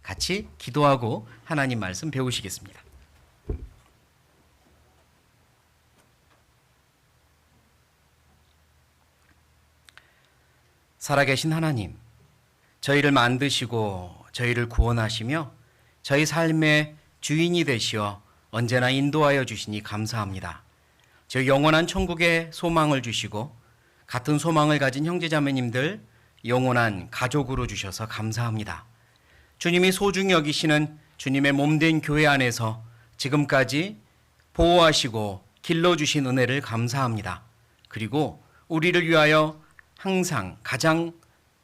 같이 기도하고 하나님 말씀 배우시겠습니다. 살아계신 하나님, 저희를 만드시고 저희를 구원하시며 저희 삶의 주인이 되시어 언제나 인도하여 주시니 감사합니다. 저희 영원한 천국에 소망을 주시고 같은 소망을 가진 형제자매님들 영원한 가족으로 주셔서 감사합니다. 주님이 소중히 여기시는 주님의 몸된 교회 안에서 지금까지 보호하시고 길러주신 은혜를 감사합니다. 그리고 우리를 위하여 항상 가장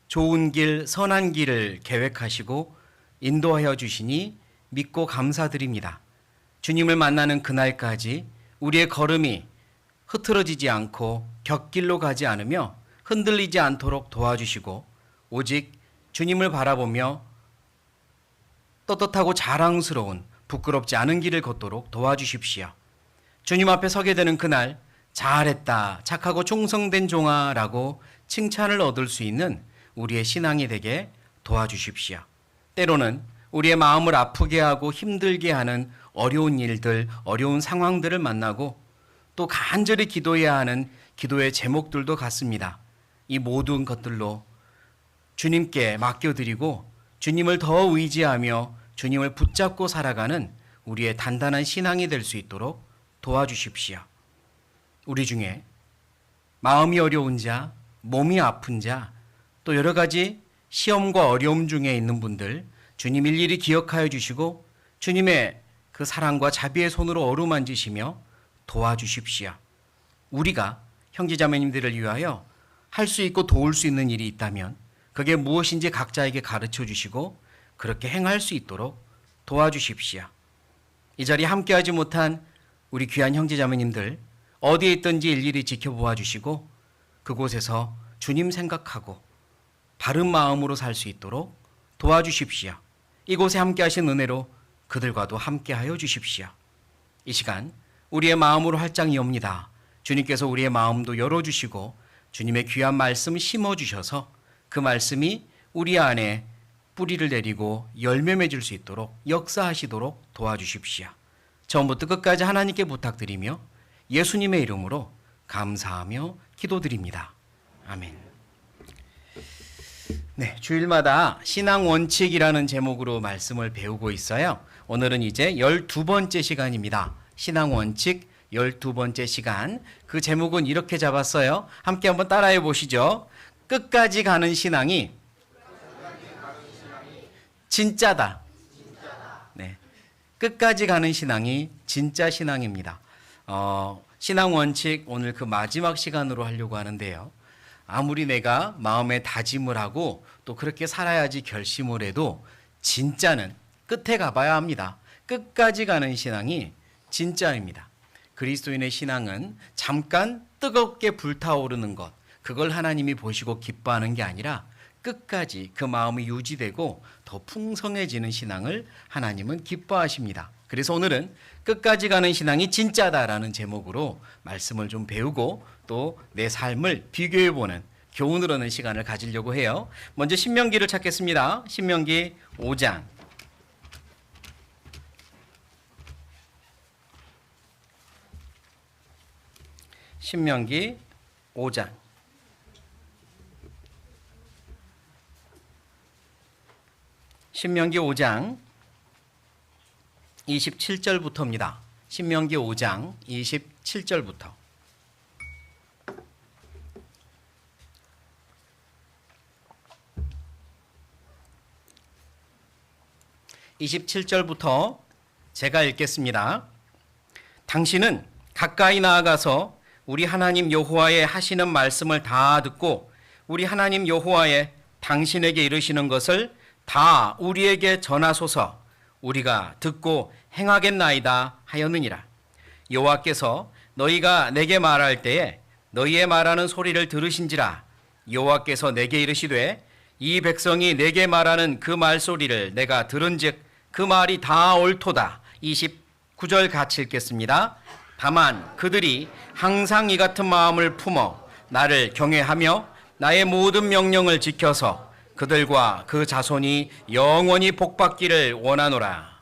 좋은 길, 선한 길을 계획하시고 인도하여 주시니 믿고 감사드립니다. 주님을 만나는 그날까지 우리의 걸음이 흐트러지지 않고 곁길로 가지 않으며 흔들리지 않도록 도와주시고 오직 주님을 바라보며 떳떳하고 자랑스러운 부끄럽지 않은 길을 걷도록 도와주십시오. 주님 앞에 서게 되는 그날 잘했다, 착하고 충성된 종아라고 칭찬을 얻을 수 있는 우리의 신앙이 되게 도와주십시오. 때로는 우리의 마음을 아프게 하고 힘들게 하는 어려운 일들, 어려운 상황들을 만나고 또 간절히 기도해야 하는 기도의 제목들도 같습니다. 이 모든 것들로 주님께 맡겨드리고 주님을 더 의지하며 주님을 붙잡고 살아가는 우리의 단단한 신앙이 될 수 있도록 도와주십시오. 우리 중에 마음이 어려운 자, 몸이 아픈 자, 또 여러 가지 시험과 어려움 중에 있는 분들 주님 일일이 기억하여 주시고 주님의 그 사랑과 자비의 손으로 어루만지시며 도와주십시오. 우리가 형제자매님들을 위하여 할 수 있고 도울 수 있는 일이 있다면 그게 무엇인지 각자에게 가르쳐 주시고 그렇게 행할 수 있도록 도와주십시오. 이 자리에 함께하지 못한 우리 귀한 형제자매님들 어디에 있든지 일일이 지켜보아 주시고 그곳에서 주님 생각하고 바른 마음으로 살 수 있도록 도와주십시오. 이곳에 함께하신 은혜로 그들과도 함께하여 주십시오. 이 시간 우리의 마음으로 활짝 여옵니다. 주님께서 우리의 마음도 열어주시고 주님의 귀한 말씀 심어주셔서 그 말씀이 우리 안에 뿌리를 내리고 열매 맺을 수 있도록 역사하시도록 도와주십시오. 처음부터 끝까지 하나님께 부탁드리며 예수님의 이름으로 감사하며 기도드립니다. 아멘. 네, 주일마다 신앙 원칙이라는 제목으로 말씀을 배우고 있어요. 오늘은 이제 12번째 시간입니다. 신앙 원칙 12번째 시간. 그 제목은 이렇게 잡았어요. 함께 한번 따라해 보시죠. 끝까지 가는 신앙이 진짜다. 네, 끝까지 가는 신앙이 진짜 신앙입니다. 신앙 원칙 오늘 그 마지막 시간으로 하려고 하는데요. 아무리 내가 마음에 다짐을 하고 또 그렇게 살아야지 결심을 해도 진짜는 끝에 가봐야 합니다. 끝까지 가는 신앙이 진짜입니다. 그리스도인의 신앙은 잠깐 뜨겁게 불타오르는 것, 그걸 하나님이 보시고 기뻐하는 게 아니라 끝까지 그 마음이 유지되고 더 풍성해지는 신앙을 하나님은 기뻐하십니다. 그래서 오늘은 끝까지 가는 신앙이 진짜다라는 제목으로 말씀을 좀 배우고 또 내 삶을 비교해보는 교훈을 얻는 시간을 가지려고 해요. 먼저 신명기를 찾겠습니다. 신명기 5장. 신명기 5장. 신명기 5장 27절부터입니다. 신명기 5장 27절부터. (27절부터) 제가 읽겠습니다. 당신은 가까이 나아가서 우리 하나님 여호와의 하시는 말씀을 다 듣고 우리 하나님 여호와의 당신에게 이르시는 것을 다 우리에게 전하소서. 우리가 듣고 행하겠나이다 하였느니라. 여호와께서 너희가 내게 말할 때에 너희의 말하는 소리를 들으신지라. 여호와께서 내게 이르시되 이 백성이 내게 말하는 그 말소리를 내가 들은즉 그 말이 다 옳도다. 29절 같이 읽겠습니다. 다만 그들이 항상 이 같은 마음을 품어 나를 경외하며 나의 모든 명령을 지켜서 그들과 그 자손이 영원히 복받기를 원하노라.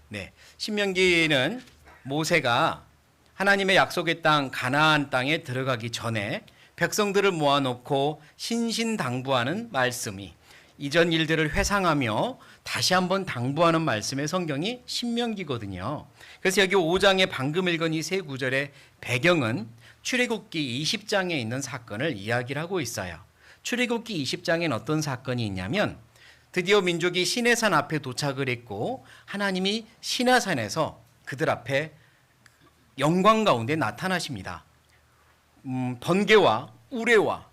네, 신명기는 모세가 하나님의 약속의 땅 가나안 땅에 들어가기 전에 백성들을 모아놓고 신신당부하는 말씀이 이전 일들을 회상하며 다시 한번 당부하는 말씀의 성경이 신명기거든요. 그래서 여기 5장에 방금 읽은 이 세 구절의 배경은 출애굽기 20장에 있는 사건을 이야기를 하고 있어요. 출애굽기 20장엔 어떤 사건이 있냐면 드디어 민족이 시내산 앞에 도착을 했고 하나님이 시내산에서 그들 앞에 영광 가운데 나타나십니다. 번개와 우레와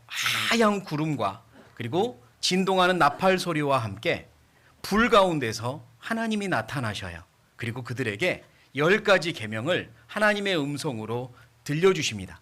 하얀 구름과 그리고 진동하는 나팔 소리와 함께 불 가운데서 하나님이 나타나셔요. 그리고 그들에게 10가지 계명을 하나님의 음성으로 들려주십니다.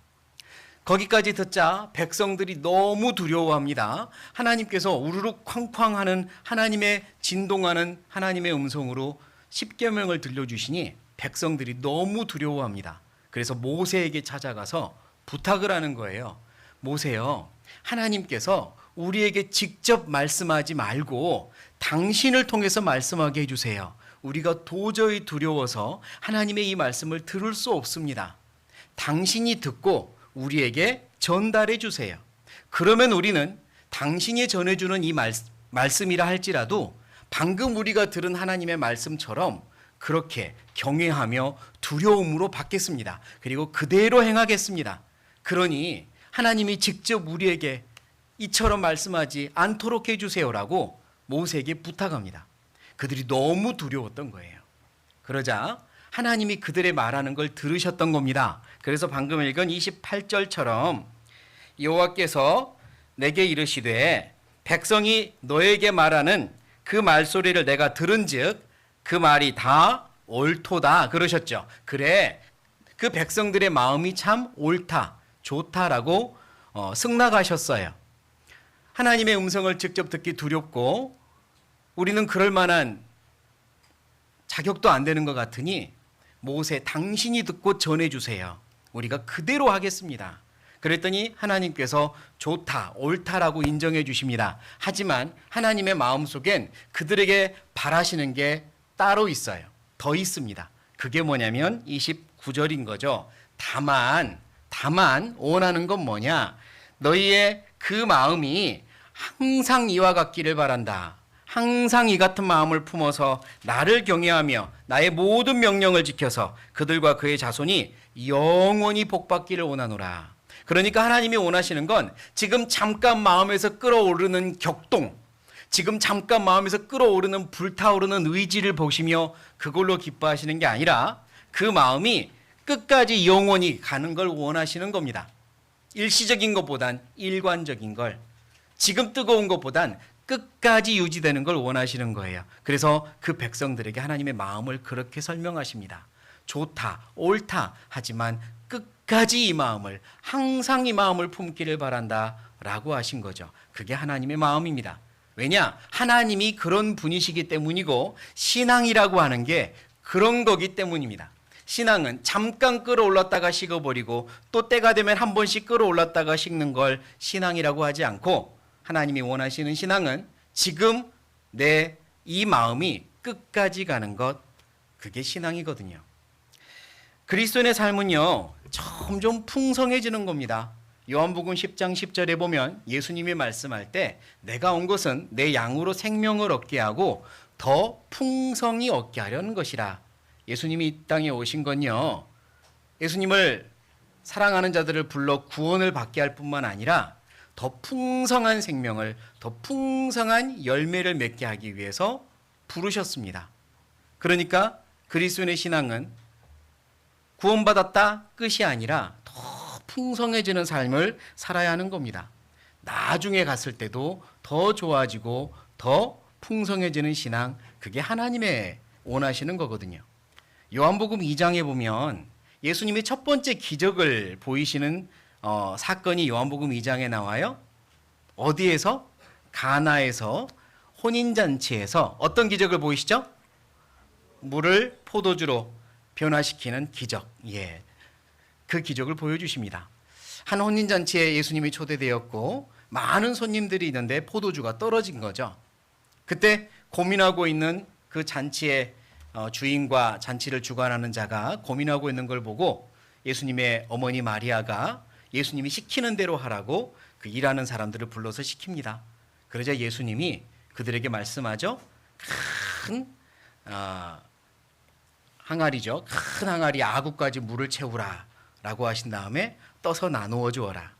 거기까지 듣자 백성들이 너무 두려워합니다. 하나님께서 우르륵 쾅쾅하는 하나님의 진동하는 하나님의 음성으로 10계명을 들려주시니 백성들이 너무 두려워합니다. 그래서 모세에게 찾아가서 부탁을 하는 거예요. 모세요, 하나님께서 우리에게 직접 말씀하지 말고 당신을 통해서 말씀하게 해주세요. 우리가 도저히 두려워서 하나님의 이 말씀을 들을 수 없습니다. 당신이 듣고 우리에게 전달해 주세요. 그러면 우리는 당신이 전해주는 이 말씀이라 할지라도 방금 우리가 들은 하나님의 말씀처럼 그렇게 경외하며 두려움으로 받겠습니다. 그리고 그대로 행하겠습니다. 그러니 하나님이 직접 우리에게 이처럼 말씀하지 않도록 해주세요라고 모세에게 부탁합니다. 그들이 너무 두려웠던 거예요. 그러자 하나님이 그들의 말하는 걸 들으셨던 겁니다. 그래서 방금 읽은 28절처럼 여호와께서 내게 이르시되 백성이 너에게 말하는 그 말소리를 내가 들은즉 그 말이 다 옳도다 그러셨죠. 그래, 그 백성들의 마음이 참 옳다, 좋다라고 승낙하셨어요. 하나님의 음성을 직접 듣기 두렵고 우리는 그럴 만한 자격도 안 되는 것 같으니 모세 당신이 듣고 전해주세요. 우리가 그대로 하겠습니다. 그랬더니 하나님께서 좋다, 옳다라고 인정해 주십니다. 하지만 하나님의 마음속엔 그들에게 바라시는 게 따로 있어요. 더 있습니다. 그게 뭐냐면 29절인 거죠. 다만 원하는 건 뭐냐? 너희의 그 마음이 항상 이와 같기를 바란다. 항상 이 같은 마음을 품어서 나를 경외하며 나의 모든 명령을 지켜서 그들과 그의 자손이 영원히 복받기를 원하노라. 그러니까 하나님이 원하시는 건 지금 잠깐 마음에서 끓어오르는 격동, 지금 잠깐 마음에서 끓어오르는 불타오르는 의지를 보시며 그걸로 기뻐하시는 게 아니라 그 마음이 끝까지 영원히 가는 걸 원하시는 겁니다. 일시적인 것보단 일관적인 걸, 지금 뜨거운 것보단 끝까지 유지되는 걸 원하시는 거예요. 그래서 그 백성들에게 하나님의 마음을 그렇게 설명하십니다. 좋다, 옳다, 하지만 끝까지 이 마음을, 항상 이 마음을 품기를 바란다 라고 하신 거죠. 그게 하나님의 마음입니다. 왜냐? 하나님이 그런 분이시기 때문이고 신앙이라고 하는 게 그런 거기 때문입니다. 신앙은 잠깐 끌어올랐다가 식어버리고 또 때가 되면 한 번씩 끌어올랐다가 식는 걸 신앙이라고 하지 않고 하나님이 원하시는 신앙은 지금 내 이 마음이 끝까지 가는 것, 그게 신앙이거든요. 그리스도인의 삶은요, 점점 풍성해지는 겁니다. 요한복음 10장 10절에 보면 예수님이 말씀할 때 내가 온 것은 내 양으로 생명을 얻게 하고 더 풍성히 얻게 하려는 것이라. 예수님이 이 땅에 오신 건요, 예수님을 사랑하는 자들을 불러 구원을 받게 할 뿐만 아니라 더 풍성한 생명을, 더 풍성한 열매를 맺게 하기 위해서 부르셨습니다. 그러니까 그리스도인의 신앙은 구원받았다 끝이 아니라 더 풍성해지는 삶을 살아야 하는 겁니다. 나중에 갔을 때도 더 좋아지고 더 풍성해지는 신앙, 그게 하나님의 원하시는 거거든요. 요한복음 2장에 보면 예수님이 첫 번째 기적을 보이시는 사건이 요한복음 2장에 나와요. 어디에서? 가나에서, 혼인잔치에서 어떤 기적을 보이시죠? 물을 포도주로 변화시키는 기적. 그 기적을 보여주십니다. 한 혼인잔치에 예수님이 초대되었고 많은 손님들이 있는데 포도주가 떨어진 거죠. 그때 고민하고 있는 그 잔치의 주인과 잔치를 주관하는 자가 고민하고 있는 걸 보고 예수님의 어머니 마리아가 예수님이 시키는 대로 하라고 그 일하는 사람들을 불러서 시킵니다. 그러자 예수님이 그들에게 말씀하죠. 큰 항아리죠. 큰 항아리 아구까지 물을 채우라 라고 하신 다음에 떠서 나누어 주어라.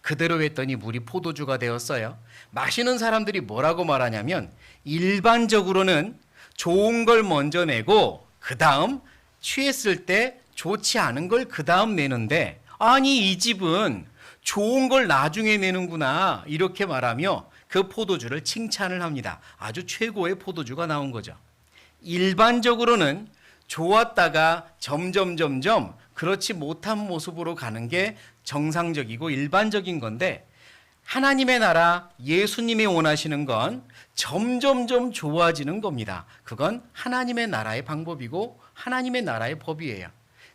그대로 했더니 물이 포도주가 되었어요. 마시는 사람들이 뭐라고 말하냐면 일반적으로는 좋은 걸 먼저 내고 그 다음 취했을 때 좋지 않은 걸 그 다음 내는데 아니 이 집은 좋은 걸 나중에 내는구나 이렇게 말하며 그 포도주를 칭찬을 합니다. 아주 최고의 포도주가 나온 거죠. 일반적으로는 좋았다가 점점 그렇지 못한 모습으로 가는 게 정상적이고 일반적인 건데 하나님의 나라 예수님이 원하시는 건 점점 좋아지는 겁니다. 그건 하나님의 나라의 방법이고 하나님의 나라의 법이에요.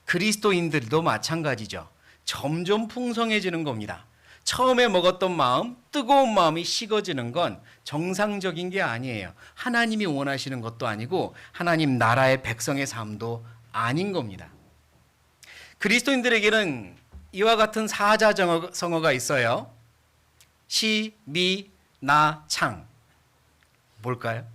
그리스도인들도 마찬가지죠. 점점 풍성해지는 겁니다. 처음에 먹었던 마음, 뜨거운 마음이 식어지는 건 정상적인 게 아니에요. 하나님이 원하시는 것도 아니고 하나님 나라의 백성의 삶도 아닌 겁니다. 그리스도인들에게는 이와 같은 사자성어가 있어요. 시, 미, 나, 창. 뭘까요?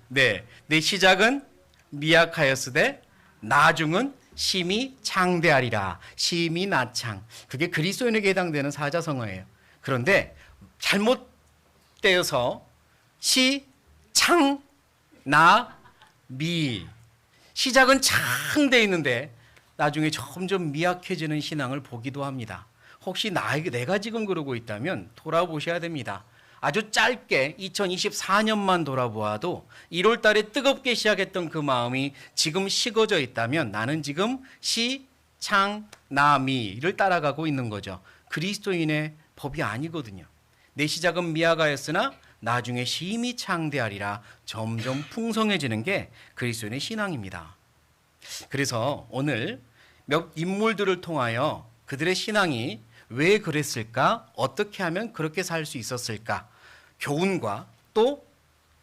네. 내 시작은 미약하였으되 나중은 심히 창대하리라. 심히 나창. 그게 그리스도인에게 해당되는 사자성어예요. 그런데 잘못되어서 시, 창, 나, 미. 시작은 창돼 있는데 나중에 점점 미약해지는 신앙을 보기도 합니다. 혹시 내가 지금 그러고 있다면 돌아보셔야 됩니다. 아주 짧게 2024년만 돌아보아도 1월 달에 뜨겁게 시작했던 그 마음이 지금 식어져 있다면 나는 지금 시, 창, 나, 미를 따라가고 있는 거죠. 그리스도인의 법이 아니거든요. 내 시작은 미약하였으나 나중에 심히 창대하리라. 점점 풍성해지는 게 그리스도인의 신앙입니다. 그래서 오늘 몇 인물들을 통하여 그들의 신앙이 왜 그랬을까? 어떻게 하면 그렇게 살 수 있었을까? 교훈과 또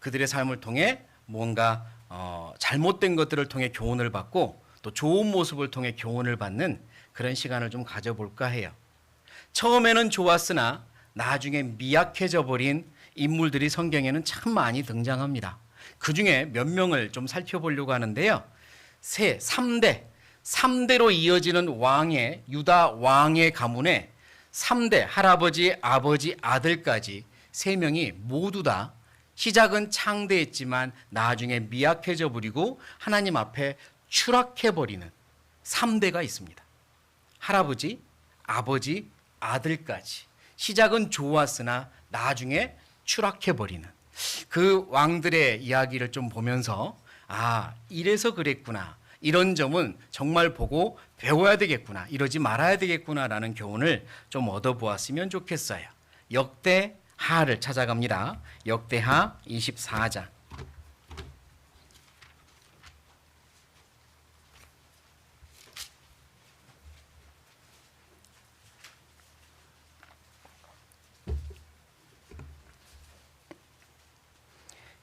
그들의 삶을 통해 뭔가 잘못된 것들을 통해 교훈을 받고 또 좋은 모습을 통해 교훈을 받는 그런 시간을 좀 가져볼까 해요. 처음에는 좋았으나 나중에 미약해져 버린 인물들이 성경에는 참 많이 등장합니다. 그 중에 몇 명을 좀 살펴보려고 하는데요. 3대로 이어지는 왕의 유다 왕의 가문에 3대 할아버지, 아버지, 아들까지 3명이 모두 다 시작은 창대했지만 나중에 미약해져 버리고 하나님 앞에 추락해 버리는 3대가 있습니다. 할아버지, 아버지, 아들까지 시작은 좋았으나 나중에 추락해 버리는 그 왕들의 이야기를 좀 보면서 이래서 그랬구나. 이런 점은 정말 보고 배워야 되겠구나. 이러지 말아야 되겠구나라는 교훈을 좀 얻어보았으면 좋겠어요. 역대하를 찾아갑니다. 역대하 24장.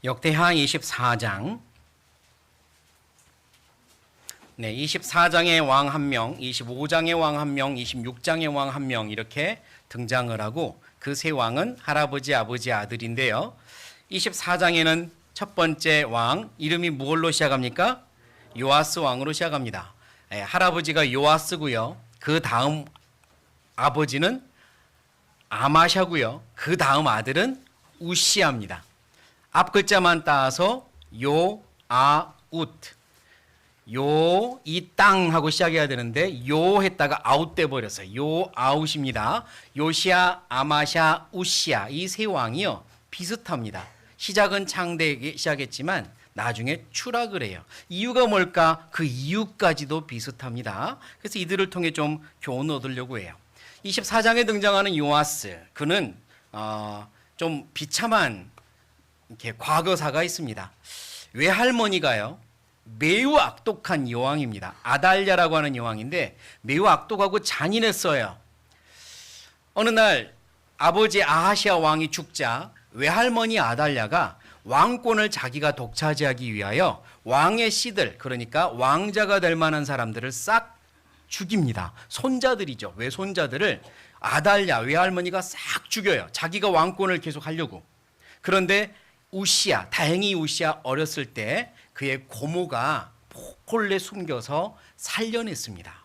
역대하 24장. 네, 24장의 왕 한 명, 25장의 왕 한 명, 26장의 왕 한 명 이렇게 등장을 하고 그 세 왕은 할아버지, 아버지, 아들인데요. 24장에는 첫 번째 왕 이름이 무엇로 시작합니까? 요아스 왕으로 시작합니다. 네, 할아버지가 요아스고요. 그 다음 아버지는 아마샤고요. 그 다음 아들은 우시아입니다. 앞 글자만 따서 요아웃. 이 땅 하고 시작해야 되는데 요 했다가 아웃돼 버렸어요. 요 아웃입니다. 요시아, 아마샤, 우시아 이 세 왕이요 비슷합니다. 시작은 창대하게 시작했지만 나중에 추락을 해요. 이유가 뭘까? 그 이유까지도 비슷합니다. 그래서 이들을 통해 좀 교훈을 얻으려고 해요. 24장에 등장하는 요아스, 그는 좀 비참한 이렇게 과거사가 있습니다. 외할머니가요 매우 악독한 여왕입니다. 아달랴라고 하는 여왕인데 매우 악독하고 잔인했어요. 어느 날 아버지 아하시아 왕이 죽자 외할머니 아달랴가 왕권을 자기가 독차지하기 위하여 왕의 씨들, 그러니까 왕자가 될 만한 사람들을 싹 죽입니다. 손자들이죠. 외손자들을 아달랴 외할머니가 싹 죽여요. 자기가 왕권을 계속 하려고. 그런데 우시야, 다행히 우시야 어렸을 때 그의 고모가 몰래 숨겨서 살려냈습니다.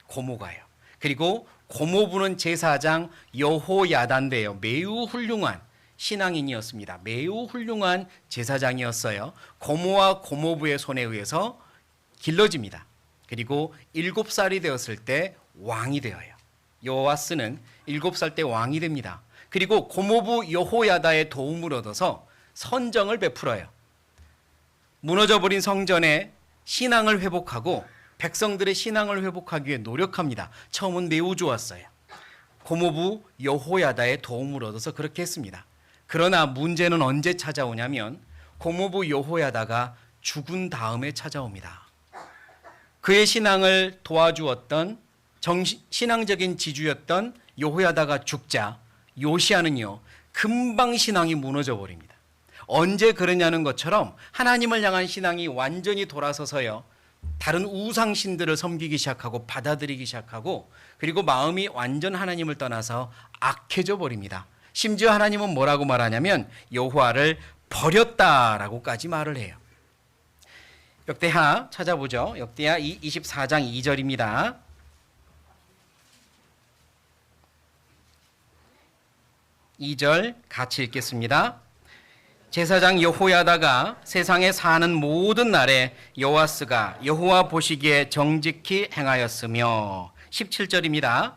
고모가요. 그리고 고모부는 제사장 여호야다인데요. 매우 훌륭한 신앙인이었습니다. 매우 훌륭한 제사장이었어요. 고모와 고모부의 손에 의해서 길러집니다. 그리고 7살이 되었을 때 왕이 되어요. 요아스는 7살 때 왕이 됩니다. 그리고 고모부 여호야다의 도움을 얻어서 선정을 베풀어요. 무너져버린 성전의 신앙을 회복하고 백성들의 신앙을 회복하기 위해 노력합니다. 처음은 매우 좋았어요. 고모부 여호야다의 도움을 얻어서 그렇게 했습니다. 그러나 문제는 언제 찾아오냐면 고모부 여호야다가 죽은 다음에 찾아옵니다. 그의 신앙을 도와주었던 신앙적인 지주였던 여호야다가 죽자 요시야는요 금방 신앙이 무너져 버립니다. 언제 그러냐는 것처럼 하나님을 향한 신앙이 완전히 돌아서서요 다른 우상신들을 섬기기 시작하고 받아들이기 시작하고 그리고 마음이 완전 하나님을 떠나서 악해져 버립니다. 심지어 하나님은 뭐라고 말하냐면 여호와를 버렸다라고까지 말을 해요. 역대하 찾아보죠. 역대하 24장 2절입니다. 이 절 같이 읽겠습니다. 제사장 여호야다가 세상에 사는 모든 날에 요아스가 여호와 보시기에 정직히 행하였으며 17절입니다.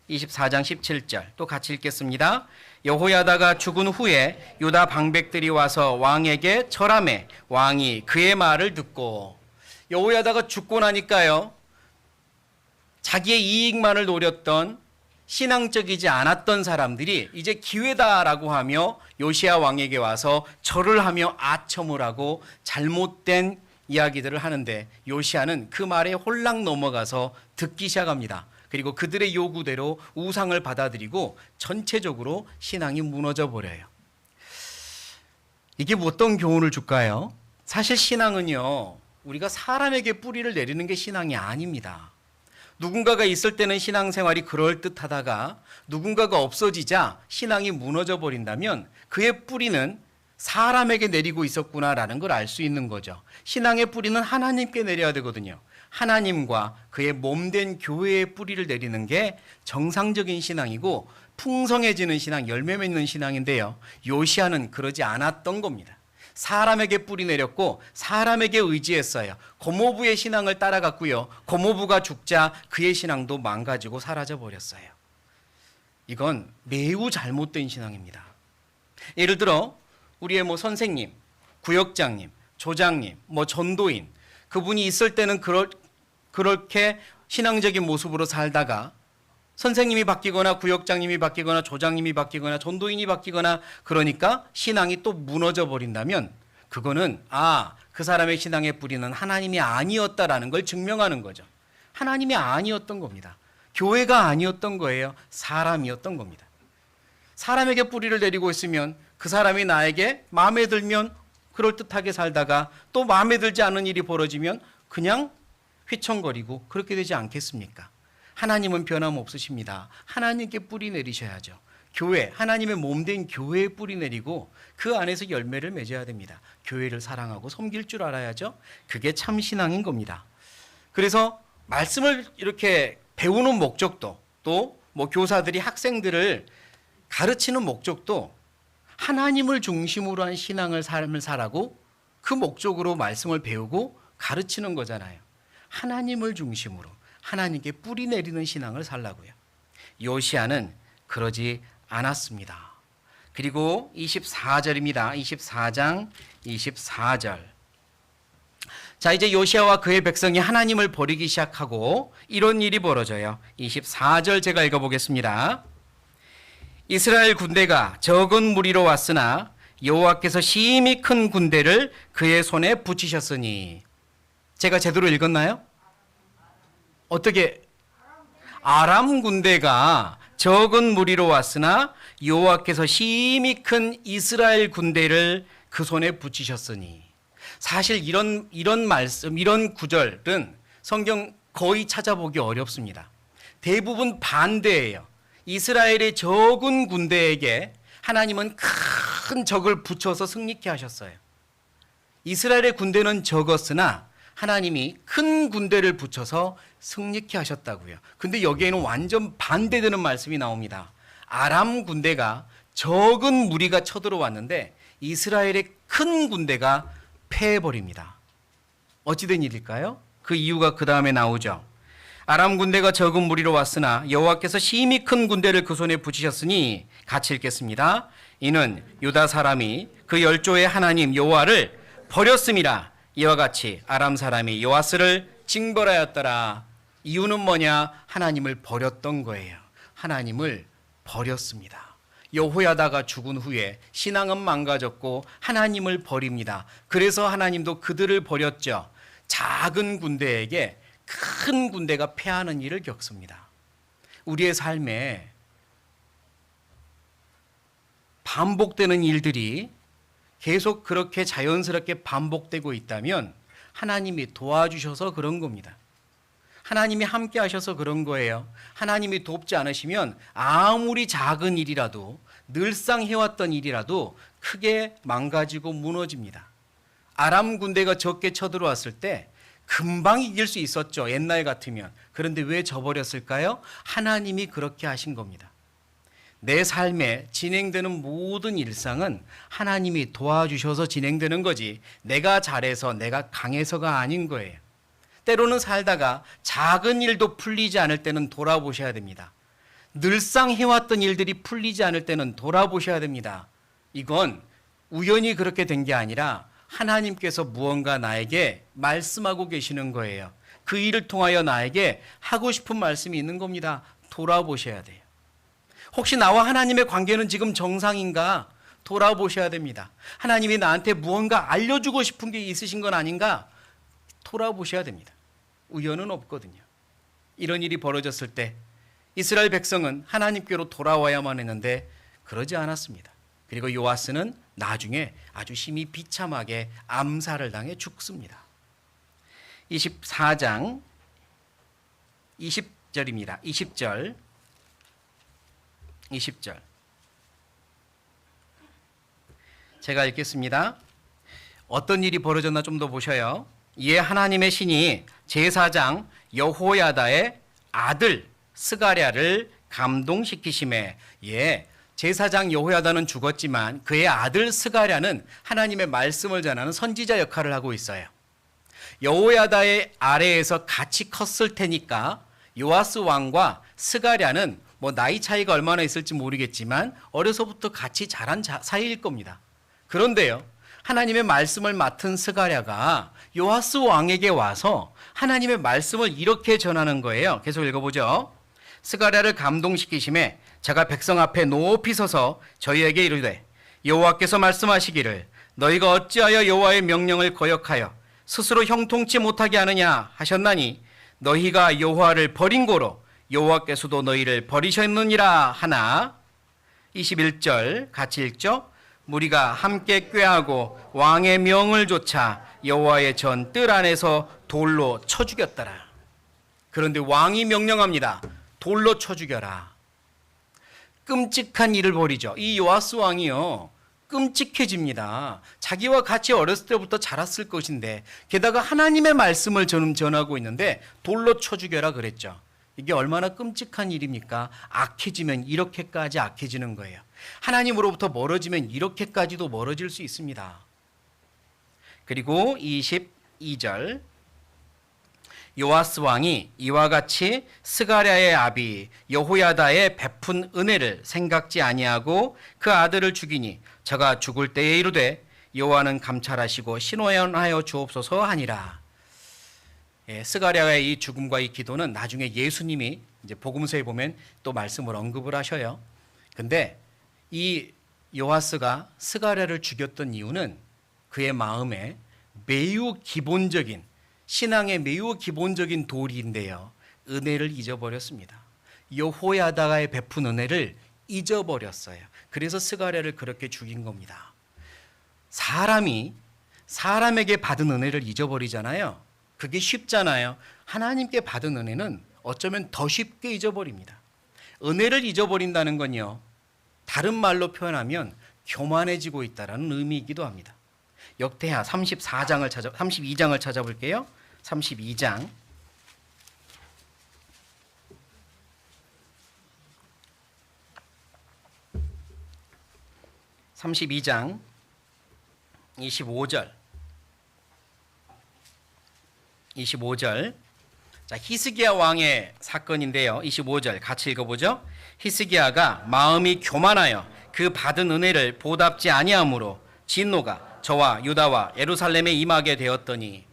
24장 17절 또 같이 읽겠습니다. 여호야다가 죽은 후에 유다 방백들이 와서 왕에게 절하매 왕이 그의 말을 듣고 여호야다가 죽고 나니까요 자기의 이익만을 노렸던 신앙적이지 않았던 사람들이 이제 기회다라고 하며 요시야 왕에게 와서 절을 하며 아첨을 하고 잘못된 이야기들을 하는데 요시야는 그 말에 홀랑 넘어가서 듣기 시작합니다. 그리고 그들의 요구대로 우상을 받아들이고 전체적으로 신앙이 무너져 버려요. 이게 어떤 교훈을 줄까요? 사실 신앙은요 우리가 사람에게 뿌리를 내리는 게 신앙이 아닙니다. 누군가가 있을 때는 신앙생활이 그럴듯하다가 누군가가 없어지자 신앙이 무너져 버린다면 그의 뿌리는 사람에게 내리고 있었구나라는 걸 알 수 있는 거죠. 신앙의 뿌리는 하나님께 내려야 되거든요. 하나님과 그의 몸된 교회의 뿌리를 내리는 게 정상적인 신앙이고 풍성해지는 신앙, 열매 맺는 신앙인데요. 요시야는 그러지 않았던 겁니다. 사람에게 뿌리 내렸고 사람에게 의지했어요. 고모부의 신앙을 따라갔고요. 고모부가 죽자 그의 신앙도 망가지고 사라져 버렸어요. 이건 매우 잘못된 신앙입니다. 예를 들어 우리의 선생님, 구역장님, 조장님, 전도인 그분이 있을 때는 그렇게 신앙적인 모습으로 살다가 선생님이 바뀌거나 구역장님이 바뀌거나 조장님이 바뀌거나 전도인이 바뀌거나 그러니까 신앙이 또 무너져 버린다면 그거는 그 사람의 신앙의 뿌리는 하나님이 아니었다라는 걸 증명하는 거죠. 하나님이 아니었던 겁니다. 교회가 아니었던 거예요. 사람이었던 겁니다. 사람에게 뿌리를 내리고 있으면 그 사람이 나에게 마음에 들면 그럴듯하게 살다가 또 마음에 들지 않은 일이 벌어지면 그냥 휘청거리고 그렇게 되지 않겠습니까? 하나님은 변함없으십니다. 하나님께 뿌리 내리셔야죠. 교회, 하나님의 몸된 교회에 뿌리 내리고 그 안에서 열매를 맺어야 됩니다. 교회를 사랑하고 섬길 줄 알아야죠. 그게 참 신앙인 겁니다. 그래서 말씀을 이렇게 배우는 목적도 또 교사들이 학생들을 가르치는 목적도 하나님을 중심으로 한 삶을 살라고 그 목적으로 말씀을 배우고 가르치는 거잖아요. 하나님을 중심으로 하나님께 뿌리 내리는 신앙을 살라고요. 요시야는 그러지 않았습니다. 그리고 24절입니다. 24장 24절. 자, 이제 요시야와 그의 백성이 하나님을 버리기 시작하고 이런 일이 벌어져요. 24절 제가 읽어보겠습니다. 이스라엘 군대가 적은 무리로 왔으나 여호와께서 심히 큰 군대를 그의 손에 붙이셨으니. 제가 제대로 읽었나요? 어떻게? 아람 군대가 적은 무리로 왔으나 여호와께서 심히 큰 이스라엘 군대를 그 손에 붙이셨으니. 사실 이런 말씀, 이런 구절은 성경 거의 찾아보기 어렵습니다. 대부분 반대예요. 이스라엘의 적은 군대에게 하나님은 큰 적을 붙여서 승리케 하셨어요. 이스라엘의 군대는 적었으나 하나님이 큰 군대를 붙여서 승리케 하셨다고요. 근데 여기에는 완전 반대되는 말씀이 나옵니다. 아람 군대가 적은 무리가 쳐들어왔는데 이스라엘의 큰 군대가 패해버립니다. 어찌된 일일까요? 그 이유가 그 다음에 나오죠. 아람 군대가 적은 무리로 왔으나 여호와께서 심히 큰 군대를 그 손에 붙이셨으니, 같이 읽겠습니다. 이는 유다 사람이 그 열조의 하나님 여호와를 버렸음이라. 이와 같이 아람 사람이 요아스를 징벌하였더라. 이유는 뭐냐? 하나님을 버렸던 거예요. 하나님을 버렸습니다. 여호야다가 죽은 후에 신앙은 망가졌고 하나님을 버립니다. 그래서 하나님도 그들을 버렸죠. 작은 군대에게 큰 군대가 패하는 일을 겪습니다. 우리의 삶에 반복되는 일들이 계속 그렇게 자연스럽게 반복되고 있다면 하나님이 도와주셔서 그런 겁니다. 하나님이 함께 하셔서 그런 거예요. 하나님이 돕지 않으시면 아무리 작은 일이라도, 늘상 해왔던 일이라도 크게 망가지고 무너집니다. 아람 군대가 적게 쳐들어왔을 때 금방 이길 수 있었죠. 옛날 같으면. 그런데 왜 져버렸을까요? 하나님이 그렇게 하신 겁니다. 내 삶에 진행되는 모든 일상은 하나님이 도와주셔서 진행되는 거지, 내가 잘해서 내가 강해서가 아닌 거예요. 때로는 살다가 작은 일도 풀리지 않을 때는 돌아보셔야 됩니다. 늘상 해왔던 일들이 풀리지 않을 때는 돌아보셔야 됩니다. 이건 우연히 그렇게 된 게 아니라 하나님께서 무언가 나에게 말씀하고 계시는 거예요. 그 일을 통하여 나에게 하고 싶은 말씀이 있는 겁니다. 돌아보셔야 돼요. 혹시 나와 하나님의 관계는 지금 정상인가? 돌아보셔야 됩니다. 하나님이 나한테 무언가 알려주고 싶은 게 있으신 건 아닌가? 돌아보셔야 됩니다. 우연은 없거든요. 이런 일이 벌어졌을 때 이스라엘 백성은 하나님께로 돌아와야만 했는데 그러지 않았습니다. 그리고 요아스는 나중에 아주 심히 비참하게 암살을 당해 죽습니다. 24장 20절입니다. 20절. 제가 읽겠습니다. 어떤 일이 벌어졌나 좀 더 보셔요. 이에 하나님의 신이 제사장 여호야다의 아들 스가랴를 감동시키심에, 제사장 여호야다는 죽었지만 그의 아들 스가랴는 하나님의 말씀을 전하는 선지자 역할을 하고 있어요. 여호야다의 아래에서 같이 컸을 테니까 요아스 왕과 스가랴는 나이 차이가 얼마나 있을지 모르겠지만 어려서부터 같이 자란 사이일 겁니다. 그런데요, 하나님의 말씀을 맡은 스가랴가 요아스 왕에게 와서 하나님의 말씀을 이렇게 전하는 거예요. 계속 읽어보죠. 스가랴를 감동시키심에 자가 백성 앞에 높이 서서 저희에게 이르되, 여호와께서 말씀하시기를 너희가 어찌하여 여호와의 명령을 거역하여 스스로 형통치 못하게 하느냐 하셨나니, 너희가 여호와를 버린 고로 여호와께서도 너희를 버리셨느니라 하나. 21절 같이 읽죠. 무리가 함께 꾀하고 왕의 명을 조차 여호와의 전 뜰 안에서 돌로 쳐 죽였더라. 그런데 왕이 명령합니다. 돌로 쳐 죽여라. 끔찍한 일을 벌이죠. 이 요아스 왕이요, 끔찍해집니다. 자기와 같이 어렸을 때부터 자랐을 것인데, 게다가 하나님의 말씀을 전하고 있는데 돌로 쳐 죽여라 그랬죠. 이게 얼마나 끔찍한 일입니까? 악해지면 이렇게까지 악해지는 거예요. 하나님으로부터 멀어지면 이렇게까지도 멀어질 수 있습니다. 그리고 22절. 요아스 왕이 이와 같이 스가랴의 아비 여호야다의 베푼 은혜를 생각지 아니하고 그 아들을 죽이니 저가 죽을 때에 이르되 여호와는 감찰하시고 신원하여 주옵소서 하니라. 스가랴의 이 죽음과 이 기도는 나중에 예수님이 이제 복음서에 보면 또 말씀을 언급을 하셔요. 근데 이 요아스가 스가랴를 죽였던 이유는 그의 마음에 매우 기본적인, 신앙의 매우 기본적인 도리인데요, 은혜를 잊어버렸습니다. 여호야다가의 베푼 은혜를 잊어버렸어요. 그래서 스가랴를 그렇게 죽인 겁니다. 사람이 사람에게 받은 은혜를 잊어버리잖아요. 그게 쉽잖아요. 하나님께 받은 은혜는 어쩌면 더 쉽게 잊어버립니다. 은혜를 잊어버린다는 건요, 다른 말로 표현하면 교만해지고 있다는 의미이기도 합니다. 역대하 32장을 찾아볼게요. 32장 25절. 자, 히스기야 왕의 사건인데요. 25절 같이 읽어보죠. 히스기야가 마음이 교만하여 그 받은 은혜를 보답지 아니하므로 진노가 저와 유다와 예루살렘에 임하게 되었더니,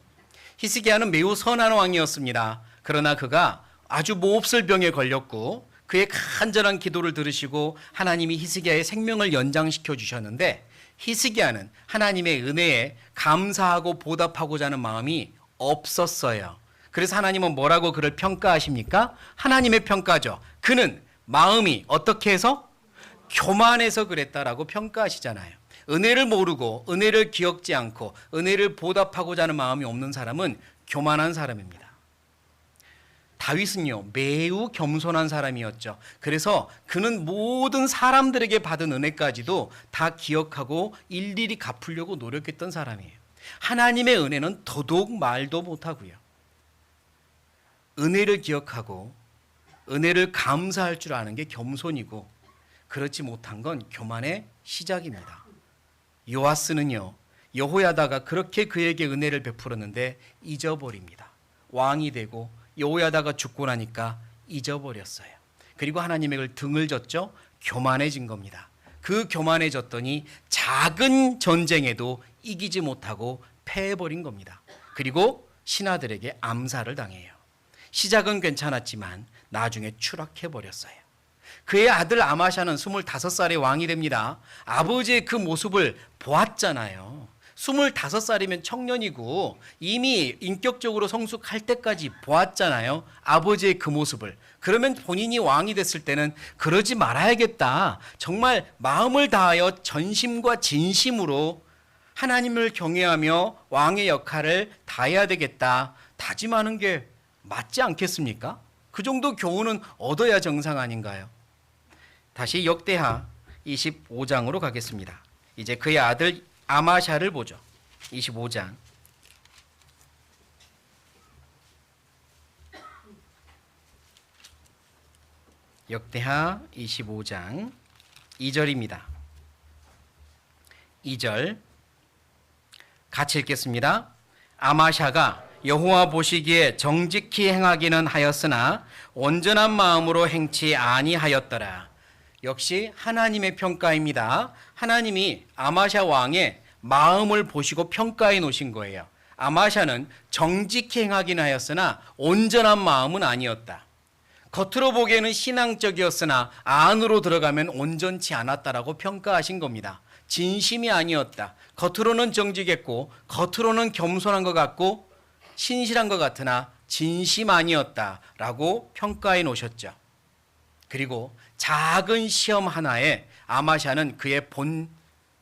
히스기야는 매우 선한 왕이었습니다. 그러나 그가 아주 몹쓸 병에 걸렸고 그의 간절한 기도를 들으시고 하나님이 히스기야의 생명을 연장시켜 주셨는데, 히스기야는 하나님의 은혜에 감사하고 보답하고자 하는 마음이 없었어요. 그래서 하나님은 뭐라고 그를 평가하십니까? 하나님의 평가죠. 그는 마음이 어떻게 해서? 교만해서 그랬다라고 평가하시잖아요. 은혜를 모르고 은혜를 기억지 않고 은혜를 보답하고자 하는 마음이 없는 사람은 교만한 사람입니다. 다윗은요, 매우 겸손한 사람이었죠. 그래서 그는 모든 사람들에게 받은 은혜까지도 다 기억하고 일일이 갚으려고 노력했던 사람이에요. 하나님의 은혜는 더더욱 말도 못하고요. 은혜를 기억하고 은혜를 감사할 줄 아는 게 겸손이고, 그렇지 못한 건 교만의 시작입니다. 요아스는요, 여호야다가 그렇게 그에게 은혜를 베풀었는데 잊어버립니다. 왕이 되고 여호야다가 죽고 나니까 잊어버렸어요. 그리고 하나님의 등을 졌죠. 교만해진 겁니다. 그 교만해졌더니 작은 전쟁에도 이기지 못하고 패해버린 겁니다. 그리고 신하들에게 암살을 당해요. 시작은 괜찮았지만 나중에 추락해버렸어요. 그의 아들 아마샤는 25살의 왕이 됩니다. 아버지의 그 모습을 보았잖아요. 25살이면 청년이고 이미 인격적으로 성숙할 때까지 보았잖아요. 아버지의 그 모습을. 그러면 본인이 왕이 됐을 때는 그러지 말아야겠다. 정말 마음을 다하여 전심과 진심으로 하나님을 경외하며 왕의 역할을 다해야 되겠다. 다짐하는 게 맞지 않겠습니까? 그 정도 교훈은 얻어야 정상 아닌가요? 다시 역대하 25장으로 가겠습니다. 이제 그의 아들 아마샤를 보죠. 25장 역대하 25장 2절입니다. 2절 같이 읽겠습니다. 아마샤가 여호와 보시기에 정직히 행하기는 하였으나 온전한 마음으로 행치 아니하였더라. 역시 하나님의 평가입니다. 하나님이 아마샤 왕의 마음을 보시고 평가해 놓으신 거예요. 아마샤는 정직히 행하긴 하였으나 온전한 마음은 아니었다. 겉으로 보기에는 신앙적이었으나 안으로 들어가면 온전치 않았다라고 평가하신 겁니다. 진심이 아니었다. 겉으로는 정직했고 겉으로는 겸손한 것 같고 신실한 것 같으나 진심 아니었다라고 평가해 놓으셨죠. 그리고 작은 시험 하나에 아마샤는 그의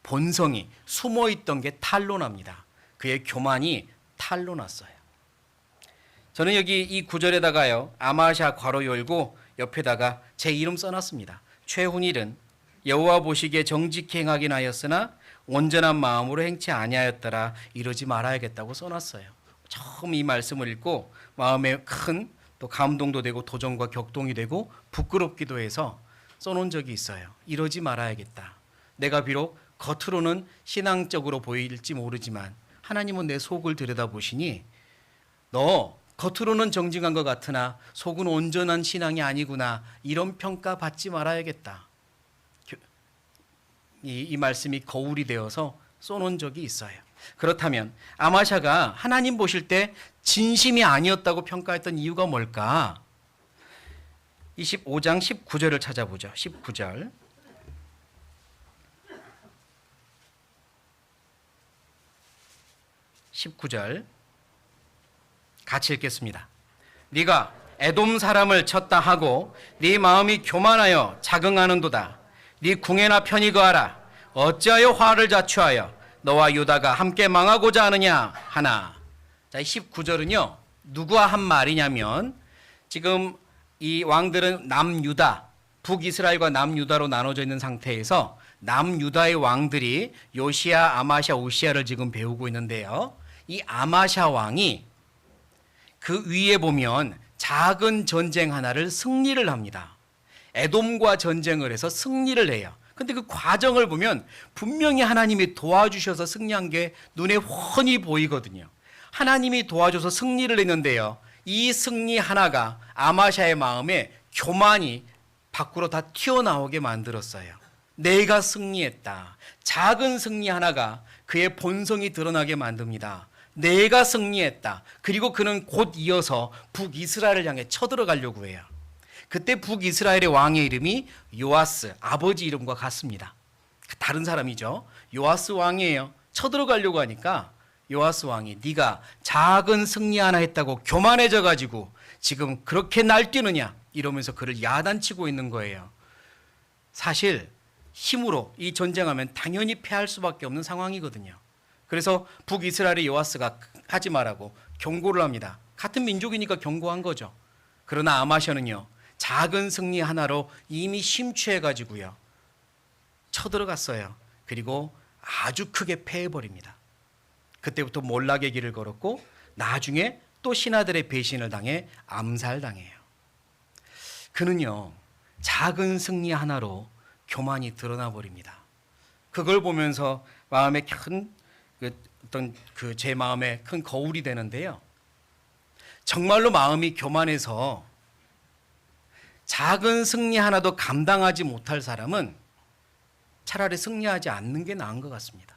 본성이 숨어있던 게 탄로납니다. 그의 교만이 탄로났어요. 저는 여기 이 구절에다가요, 아마샤 괄호 열고 옆에다가 제 이름 써놨습니다. 최훈일은 여호와 보시기에 정직히 행하긴 하였으나 온전한 마음으로 행치 아니하였더라. 이러지 말아야겠다고 써놨어요. 처음 이 말씀을 읽고 마음에 큰 또 감동도 되고 도전과 격동이 되고 부끄럽기도 해서 써놓은 적이 있어요. 이러지 말아야겠다. 내가 비록 겉으로는 신앙적으로 보일지 모르지만 하나님은 내 속을 들여다보시니 너 겉으로는 정직한 것 같으나 속은 온전한 신앙이 아니구나. 이런 평가 받지 말아야겠다. 이 말씀이 거울이 되어서 써놓은 적이 있어요. 그렇다면 아마샤가 하나님 보실 때 진심이 아니었다고 평가했던 이유가 뭘까? 25장 19절을 찾아보죠. 19절. 19절 같이 읽겠습니다. 네가 에돔 사람을 쳤다 하고 네 마음이 교만하여 자긍하는도다. 네 궁에나 편히 거하라. 어찌하여 화를 자초하여 너와 유다가 함께 망하고자 하느냐 하나. 자, 19절은요. 누구와 한 말이냐면 지금 이 왕들은 남유다, 북이스라엘과 남유다로 나눠져 있는 상태에서 남유다의 왕들이 요시야, 아마샤, 우시야를 지금 배우고 있는데요. 이 아마샤 왕이 그 위에 보면 작은 전쟁 하나를 승리를 합니다. 에돔과 전쟁을 해서 승리를 해요. 근데 그 과정을 보면 분명히 하나님이 도와주셔서 승리한 게 눈에 훤히 보이거든요. 하나님이 도와줘서 승리를 했는데요. 이 승리 하나가 아마샤의 마음에 교만이 밖으로 다 튀어나오게 만들었어요. 내가 승리했다. 작은 승리 하나가 그의 본성이 드러나게 만듭니다. 내가 승리했다. 그리고 그는 곧 이어서 북이스라엘을 향해 쳐들어가려고 해요. 그때 북이스라엘의 왕의 이름이 요아스, 아버지 이름과 같습니다. 다른 사람이죠. 요아스 왕이에요. 쳐들어가려고 하니까 요아스 왕이 네가 작은 승리 하나 했다고 교만해져 가지고 지금 그렇게 날뛰느냐 이러면서 그를 야단치고 있는 거예요. 사실 힘으로 이 전쟁하면 당연히 패할 수밖에 없는 상황이거든요. 그래서 북이스라엘의 요아스가 하지 말라고 경고를 합니다. 같은 민족이니까 경고한 거죠. 그러나 아마샤는요. 작은 승리 하나로 이미 심취해 가지고요. 쳐들어갔어요. 그리고 아주 크게 패해버립니다. 그때부터 몰락의 길을 걸었고 나중에 또 신하들의 배신을 당해 암살당해요. 그는요. 작은 승리 하나로 교만이 드러나 버립니다. 그걸 보면서 마음에 큰 제 마음에 큰 거울이 되는데요. 정말로 마음이 교만해서 작은 승리 하나도 감당하지 못할 사람은 차라리 승리하지 않는 게 나은 것 같습니다.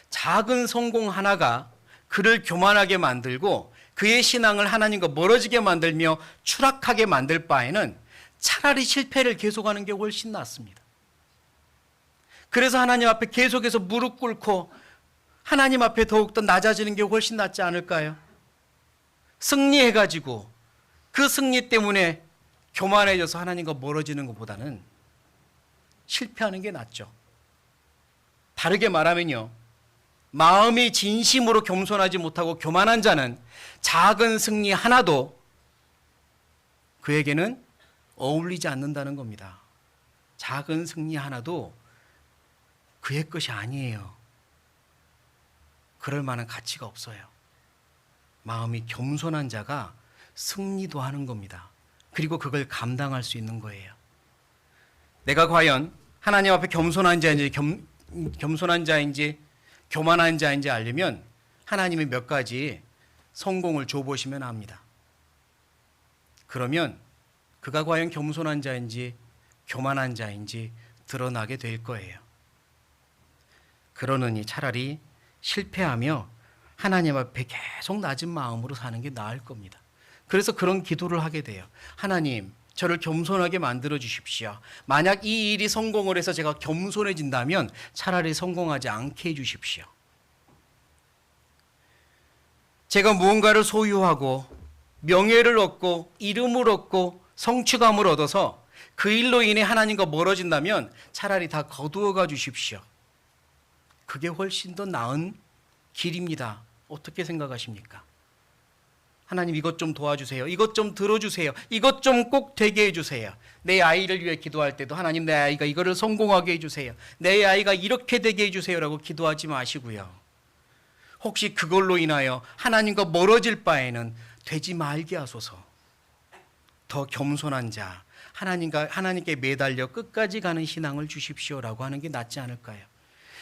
작은 성공 하나가 그를 교만하게 만들고 그의 신앙을 하나님과 멀어지게 만들며 추락하게 만들 바에는 차라리 실패를 계속하는 게 훨씬 낫습니다. 그래서 하나님 앞에 계속해서 무릎 꿇고 하나님 앞에 더욱더 낮아지는 게 훨씬 낫지 않을까요? 승리해가지고 그 승리 때문에 교만해져서 하나님과 멀어지는 것보다는 실패하는 게 낫죠. 다르게 말하면요. 마음이 진심으로 겸손하지 못하고 교만한 자는 작은 승리 하나도 그에게는 어울리지 않는다는 겁니다. 작은 승리 하나도 그의 것이 아니에요. 그럴 만한 가치가 없어요. 마음이 겸손한 자가 승리도 하는 겁니다. 그리고 그걸 감당할 수 있는 거예요. 내가 과연 하나님 앞에 겸손한 자인지 교만한 자인지 알려면 하나님이 몇 가지 성공을 줘보시면 압니다. 그러면 그가 과연 겸손한 자인지 교만한 자인지 드러나게 될 거예요. 그러느니 차라리 실패하며 하나님 앞에 계속 낮은 마음으로 사는 게 나을 겁니다. 그래서 그런 기도를 하게 돼요. 하나님, 저를 겸손하게 만들어 주십시오. 만약 이 일이 성공을 해서 제가 겸손해진다면 차라리 성공하지 않게 해 주십시오. 제가 무언가를 소유하고 명예를 얻고 이름을 얻고 성취감을 얻어서 그 일로 인해 하나님과 멀어진다면 차라리 다 거두어가 주십시오. 그게 훨씬 더 나은 길입니다. 어떻게 생각하십니까? 하나님 이것 좀 도와주세요. 이것 좀 들어주세요. 이것 좀 꼭 되게 해주세요. 내 아이를 위해 기도할 때도 하나님 내 아이가 이거를 성공하게 해주세요. 내 아이가 이렇게 되게 해주세요라고 기도하지 마시고요. 혹시 그걸로 인하여 하나님과 멀어질 바에는 되지 말게 하소서. 더 겸손한 자, 하나님께 매달려 끝까지 가는 신앙을 주십시오라고 하는 게 낫지 않을까요?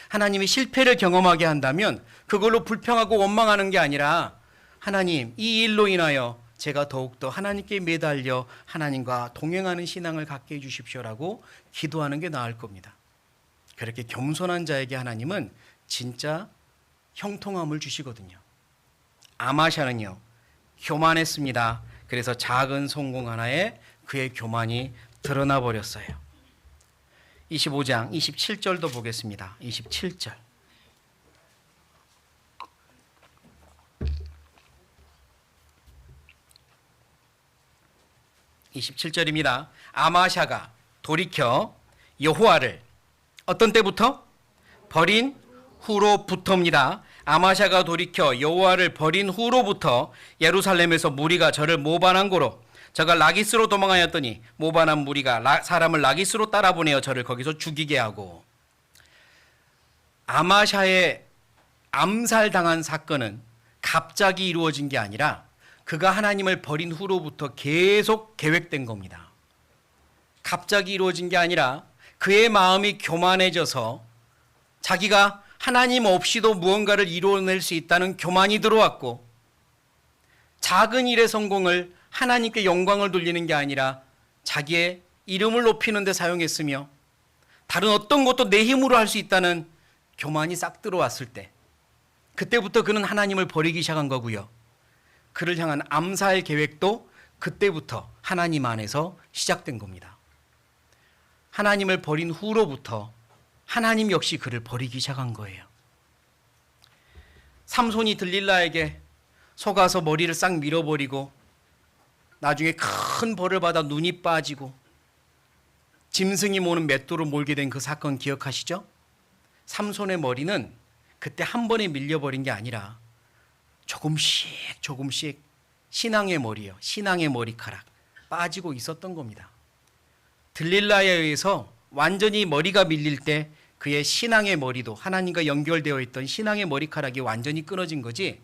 하나님이 실패를 경험하게 한다면 그걸로 불평하고 원망하는 게 아니라 하나님 이 일로 인하여 제가 더욱더 하나님께 매달려 하나님과 동행하는 신앙을 갖게 해주십시오라고 기도하는 게 나을 겁니다. 그렇게 겸손한 자에게 하나님은 진짜 형통함을 주시거든요. 아마샤는요 교만했습니다. 그래서 작은 성공 하나에 그의 교만이 드러나 버렸어요. 25장 27절도 보겠습니다. 27절. 27절입니다. 아마샤가 돌이켜 여호와를 어떤 때부터? 버린 후로부터입니다. 아마샤가 돌이켜 여호와를 버린 후로부터 예루살렘에서 무리가 저를 모반한 고로 저가 라기스로 도망하였더니 모반한 무리가 사람을 라기스로 따라보내어 저를 거기서 죽이게 하고. 아마샤의 암살당한 사건은 갑자기 이루어진 게 아니라 그가 하나님을 버린 후로부터 계속 계획된 겁니다. 갑자기 이루어진 게 아니라 그의 마음이 교만해져서 자기가 하나님 없이도 무언가를 이루어낼 수 있다는 교만이 들어왔고, 작은 일의 성공을 하나님께 영광을 돌리는 게 아니라 자기의 이름을 높이는 데 사용했으며, 다른 어떤 것도 내 힘으로 할 수 있다는 교만이 싹 들어왔을 때, 그때부터 그는 하나님을 버리기 시작한 거고요. 그를 향한 암살 계획도 그때부터 하나님 안에서 시작된 겁니다. 하나님을 버린 후로부터 하나님 역시 그를 버리기 시작한 거예요. 삼손이 들릴라에게 속아서 머리를 싹 밀어버리고 나중에 큰 벌을 받아 눈이 빠지고 짐승이 모는 맷돌을 몰게 된 그 사건 기억하시죠? 삼손의 머리는 그때 한 번에 밀려버린 게 아니라 조금씩 신앙의 머리요, 신앙의 머리카락 빠지고 있었던 겁니다. 들릴라에 의해서 완전히 머리가 밀릴 때 그의 신앙의 머리도, 하나님과 연결되어 있던 신앙의 머리카락이 완전히 끊어진 거지,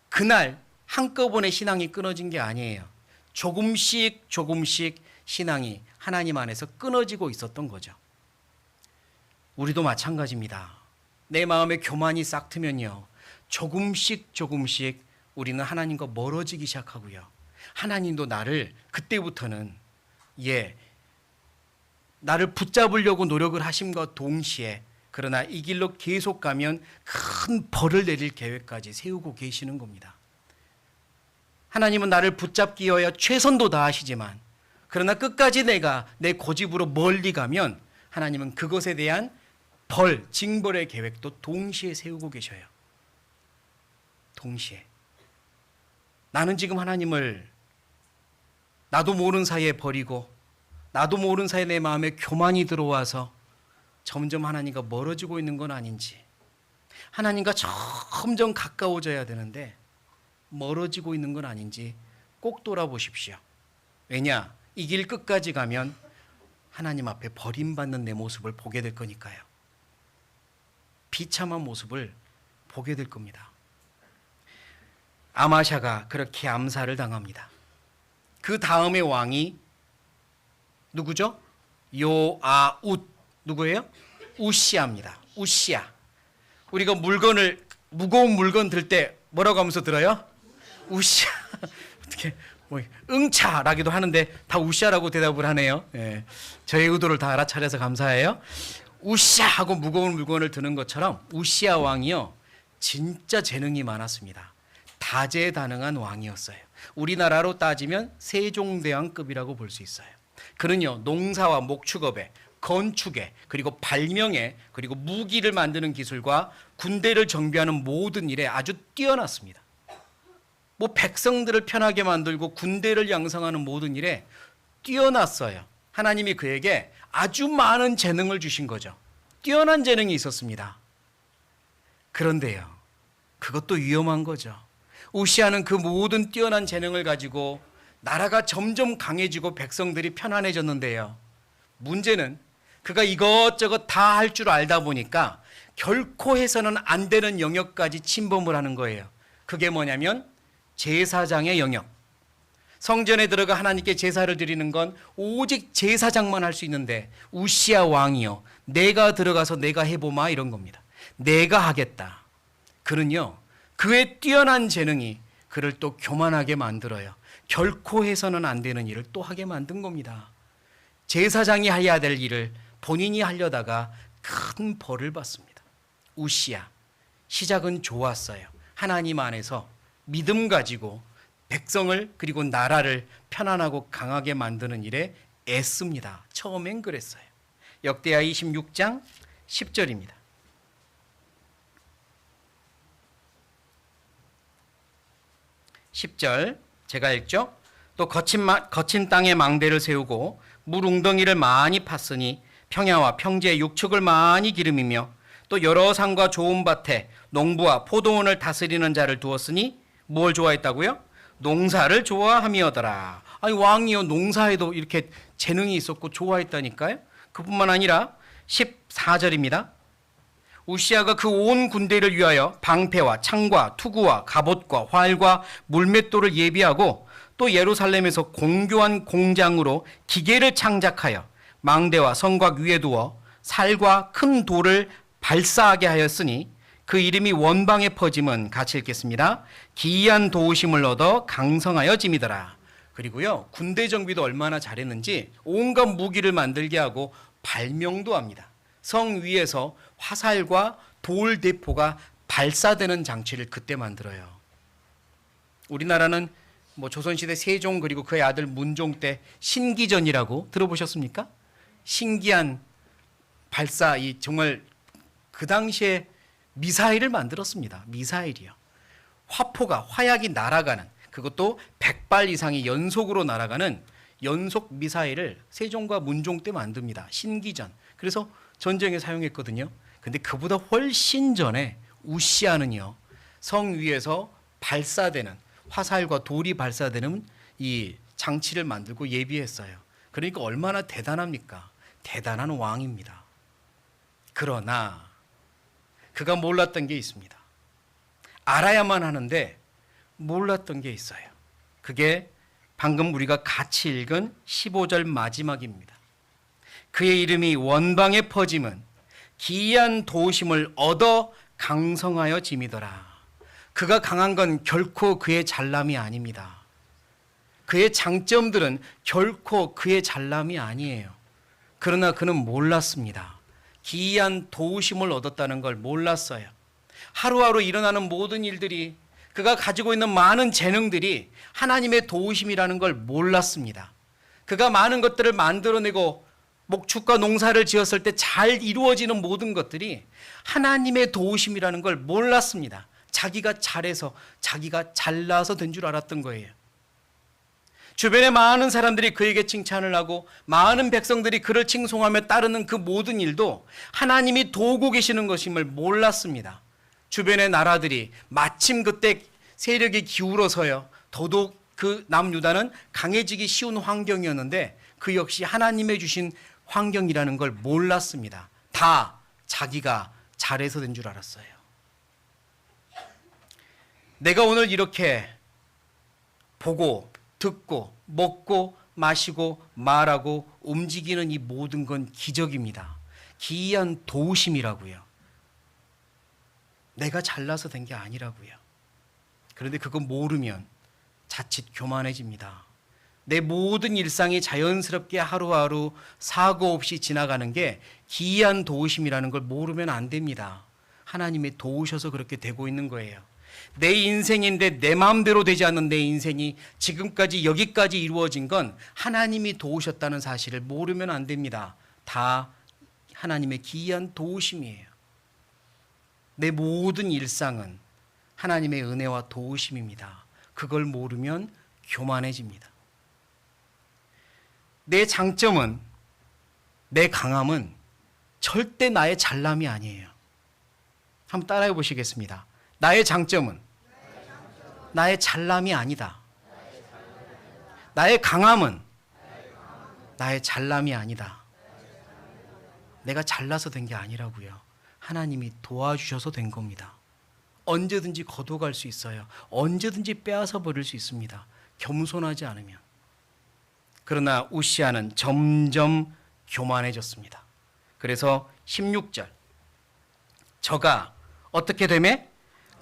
그날 한꺼번에 신앙이 끊어진 게 아니에요. 조금씩 신앙이 하나님 안에서 끊어지고 있었던 거죠. 우리도 마찬가지입니다. 내 마음에 교만이 싹 트면요, 조금씩 우리는 하나님과 멀어지기 시작하고요. 하나님도 나를 그때부터는 나를 붙잡으려고 노력을 하심과 동시에, 그러나 이 길로 계속 가면 큰 벌을 내릴 계획까지 세우고 계시는 겁니다. 하나님은 나를 붙잡기 위하여 최선도 다하시지만, 그러나 끝까지 내가 내 고집으로 멀리 가면 하나님은 그것에 대한 징벌의 계획도 동시에 세우고 계셔요. 동시에. 나는 지금 하나님을 나도 모르는 사이에 버리고, 나도 모르는 사이에 내 마음에 교만이 들어와서 점점 하나님과 멀어지고 있는 건 아닌지, 하나님과 점점 가까워져야 되는데 멀어지고 있는 건 아닌지 꼭 돌아보십시오. 왜냐? 이 길 끝까지 가면 하나님 앞에 버림받는 내 모습을 보게 될 거니까요. 비참한 모습을 보게 될 겁니다. 아마샤가 그렇게 암살을 당합니다. 그 다음의 왕이 누구죠? 요아웃. 누구예요? 우시아입니다. 우시아. 우리가 무거운 물건 들 때 뭐라고 하면서 들어요? 우시아. 어떻게 응차라기도 하는데 다 우시아라고 대답을 하네요. 예. 저의 의도를 다 알아차려서 감사해요. 우시아 하고 무거운 물건을 드는 것처럼 우시아 왕이요, 진짜 재능이 많았습니다. 다재다능한 왕이었어요. 우리나라로 따지면 세종대왕급이라고 볼 수 있어요. 그는요, 농사와 목축업에, 건축에, 그리고 발명에, 그리고 무기를 만드는 기술과 군대를 정비하는 모든 일에 아주 뛰어났습니다. 백성들을 편하게 만들고 군대를 양성하는 모든 일에 뛰어났어요. 하나님이 그에게 아주 많은 재능을 주신 거죠. 뛰어난 재능이 있었습니다. 그런데요, 그것도 위험한 거죠. 우시아는 그 모든 뛰어난 재능을 가지고 나라가 점점 강해지고 백성들이 편안해졌는데요, 문제는 그가 이것저것 다 할 줄 알다 보니까 결코 해서는 안 되는 영역까지 침범을 하는 거예요. 그게 뭐냐면 제사장의 영역. 성전에 들어가 하나님께 제사를 드리는 건 오직 제사장만 할 수 있는데, 우시아 왕이요, 내가 들어가서 내가 해보마 이런 겁니다. 내가 하겠다. 그는요, 그의 뛰어난 재능이 그를 또 교만하게 만들어요. 결코 해서는 안 되는 일을 또 하게 만든 겁니다. 제사장이 해야 될 일을 본인이 하려다가 큰 벌을 받습니다. 우시아, 시작은 좋았어요. 하나님 안에서 믿음 가지고 백성을, 그리고 나라를 편안하고 강하게 만드는 일에 애씁니다. 처음엔 그랬어요. 역대하 26장 10절입니다. 10절 제가 읽죠. 또 거친 땅에 망대를 세우고 물 웅덩이를 많이 팠으니 평야와 평지의 육축을 많이 기름이며 또 여러 산과 좋은 밭에 농부와 포도원을 다스리는 자를 두었으니 뭘 좋아했다고요? 농사를 좋아함이어더라. 아니 왕이요 농사에도 이렇게 재능이 있었고 좋아했다니까요. 그뿐만 아니라 14절입니다. 우시아가 그 온 군대를 위하여 방패와 창과 투구와 갑옷과 활과 물맷돌을 예비하고 또 예루살렘에서 공교한 공장으로 기계를 창작하여 망대와 성곽 위에 두어 살과 큰 돌을 발사하게 하였으니 그 이름이 원방에 퍼짐은 같이 읽겠습니다. 기이한 도우심을 얻어 강성하여 짐이더라. 그리고요 군대 정비도 얼마나 잘했는지 온갖 무기를 만들게 하고 발명도 합니다. 성 위에서 화살과 돌 대포가 발사되는 장치를 그때 만들어요. 우리나라는 조선시대 세종 그리고 그의 아들 문종 때 신기전이라고 들어보셨습니까? 신기한 발사, 정말 그 당시에 미사일을 만들었습니다. 미사일이요. 화약이 날아가는, 그것도 100발 이상이 연속으로 날아가는 연속 미사일을 세종과 문종 때 만듭니다. 신기전. 그래서 전쟁에 사용했거든요. 근데 그보다 훨씬 전에 우시아는요, 성 위에서 발사되는, 화살과 돌이 발사되는 이 장치를 만들고 예비했어요. 그러니까 얼마나 대단합니까? 대단한 왕입니다. 그러나 그가 몰랐던 게 있습니다. 알아야만 하는데 몰랐던 게 있어요. 그게 방금 우리가 같이 읽은 15절 마지막입니다. 그의 이름이 원방에 퍼짐은 기이한 도우심을 얻어 강성하여 짐이더라. 그가 강한 건 결코 그의 잘남이 아닙니다. 그의 장점들은 결코 그의 잘남이 아니에요. 그러나 그는 몰랐습니다. 기이한 도우심을 얻었다는 걸 몰랐어요. 하루하루 일어나는 모든 일들이, 그가 가지고 있는 많은 재능들이 하나님의 도우심이라는 걸 몰랐습니다. 그가 많은 것들을 만들어내고 목축과 농사를 지었을 때 잘 이루어지는 모든 것들이 하나님의 도우심이라는 걸 몰랐습니다. 자기가 잘해서, 자기가 잘나서 된 줄 알았던 거예요. 주변에 많은 사람들이 그에게 칭찬을 하고 많은 백성들이 그를 칭송하며 따르는 그 모든 일도 하나님이 도우고 계시는 것임을 몰랐습니다. 주변의 나라들이 마침 그때 세력이 기울어서요, 더더욱 그 남유다는 강해지기 쉬운 환경이었는데 그 역시 하나님의 주신 환경이라는 걸 몰랐습니다. 다 자기가 잘해서 된 줄 알았어요. 내가 오늘 이렇게 보고 듣고 먹고 마시고 말하고 움직이는 이 모든 건 기적입니다. 기이한 도우심이라고요. 내가 잘나서 된 게 아니라고요. 그런데 그거 모르면 자칫 교만해집니다. 내 모든 일상이 자연스럽게 하루하루 사고 없이 지나가는 게 기이한 도우심이라는 걸 모르면 안 됩니다. 하나님이 도우셔서 그렇게 되고 있는 거예요. 내 인생인데 내 마음대로 되지 않는 내 인생이 지금까지 여기까지 이루어진 건 하나님이 도우셨다는 사실을 모르면 안 됩니다. 다 하나님의 기이한 도우심이에요. 내 모든 일상은 하나님의 은혜와 도우심입니다. 그걸 모르면 교만해집니다. 내 장점은, 내 강함은 절대 나의 잘남이 아니에요. 한번 따라해 보시겠습니다. 나의 장점은 나의 잘남이 아니다. 나의 강함은 나의 잘남이 아니다. 내가 잘나서 된 게 아니라고요. 하나님이 도와주셔서 된 겁니다. 언제든지 거둬갈 수 있어요. 언제든지 빼앗아 버릴 수 있습니다. 겸손하지 않으면. 그러나 우시아는 점점 교만해졌습니다. 그래서 16절, 저가 어떻게 되매?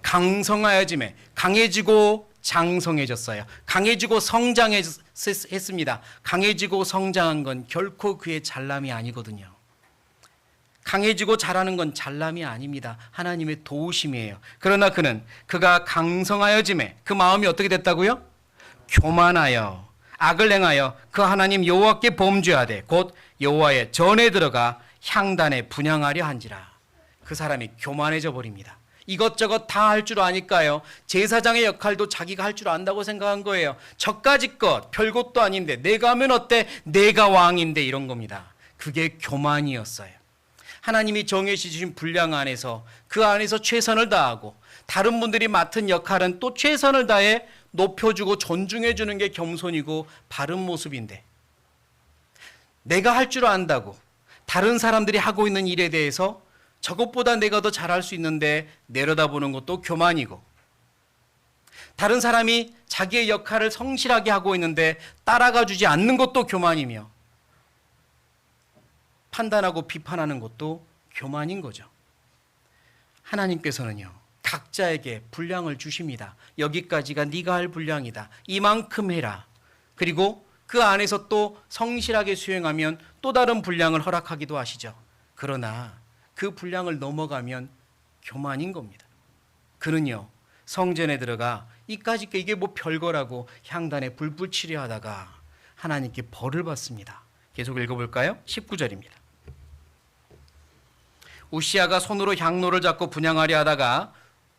강성하여짐에, 강해지고 장성해졌어요. 강해지고 성장했습니다. 강해지고 성장한 건 결코 그의 잘남이 아니거든요. 강해지고 잘하는 건 잘남이 아닙니다. 하나님의 도우심이에요. 그러나 그가 강성하여짐에, 그 마음이 어떻게 됐다고요? 교만하여 악을 행하여 그 하나님 여호와께 범죄하되 곧 여호와의 전에 들어가 향단에 분향하려 한지라. 그 사람이 교만해져 버립니다. 이것저것 다 할 줄 아니까요. 제사장의 역할도 자기가 할 줄 안다고 생각한 거예요. 저까짓 것 별것도 아닌데 내가 하면 어때? 내가 왕인데 이런 겁니다. 그게 교만이었어요. 하나님이 정해 주신 분량 안에서 그 안에서 최선을 다하고 다른 분들이 맡은 역할은 또 최선을 다해 높여주고 존중해 주는 게 겸손이고 바른 모습인데 내가 할 줄 안다고 다른 사람들이 하고 있는 일에 대해서 저것보다 내가 더 잘할 수 있는데 내려다보는 것도 교만이고 다른 사람이 자기의 역할을 성실하게 하고 있는데 따라가 주지 않는 것도 교만이며 판단하고 비판하는 것도 교만인 거죠. 하나님께서는요, 각자에게 분량을 주십니다. 여기까지가 네가 할 분량이다. 이만큼 해라. 그리고 그 안에서 또 성실하게 수행하면 또 다른 분량을 허락하기도 하시죠. 그러나 그 분량을 넘어가면 교만인 겁니다. 그는요, 성전에 들어가 이까짓 게 이게 뭐 별거라고 향단에 불 붙이려 하다가 하나님께 벌을 받습니다. 계속 읽어볼까요? 19절입니다. 우시아가 손으로 향로를 잡고 분향하려 하다가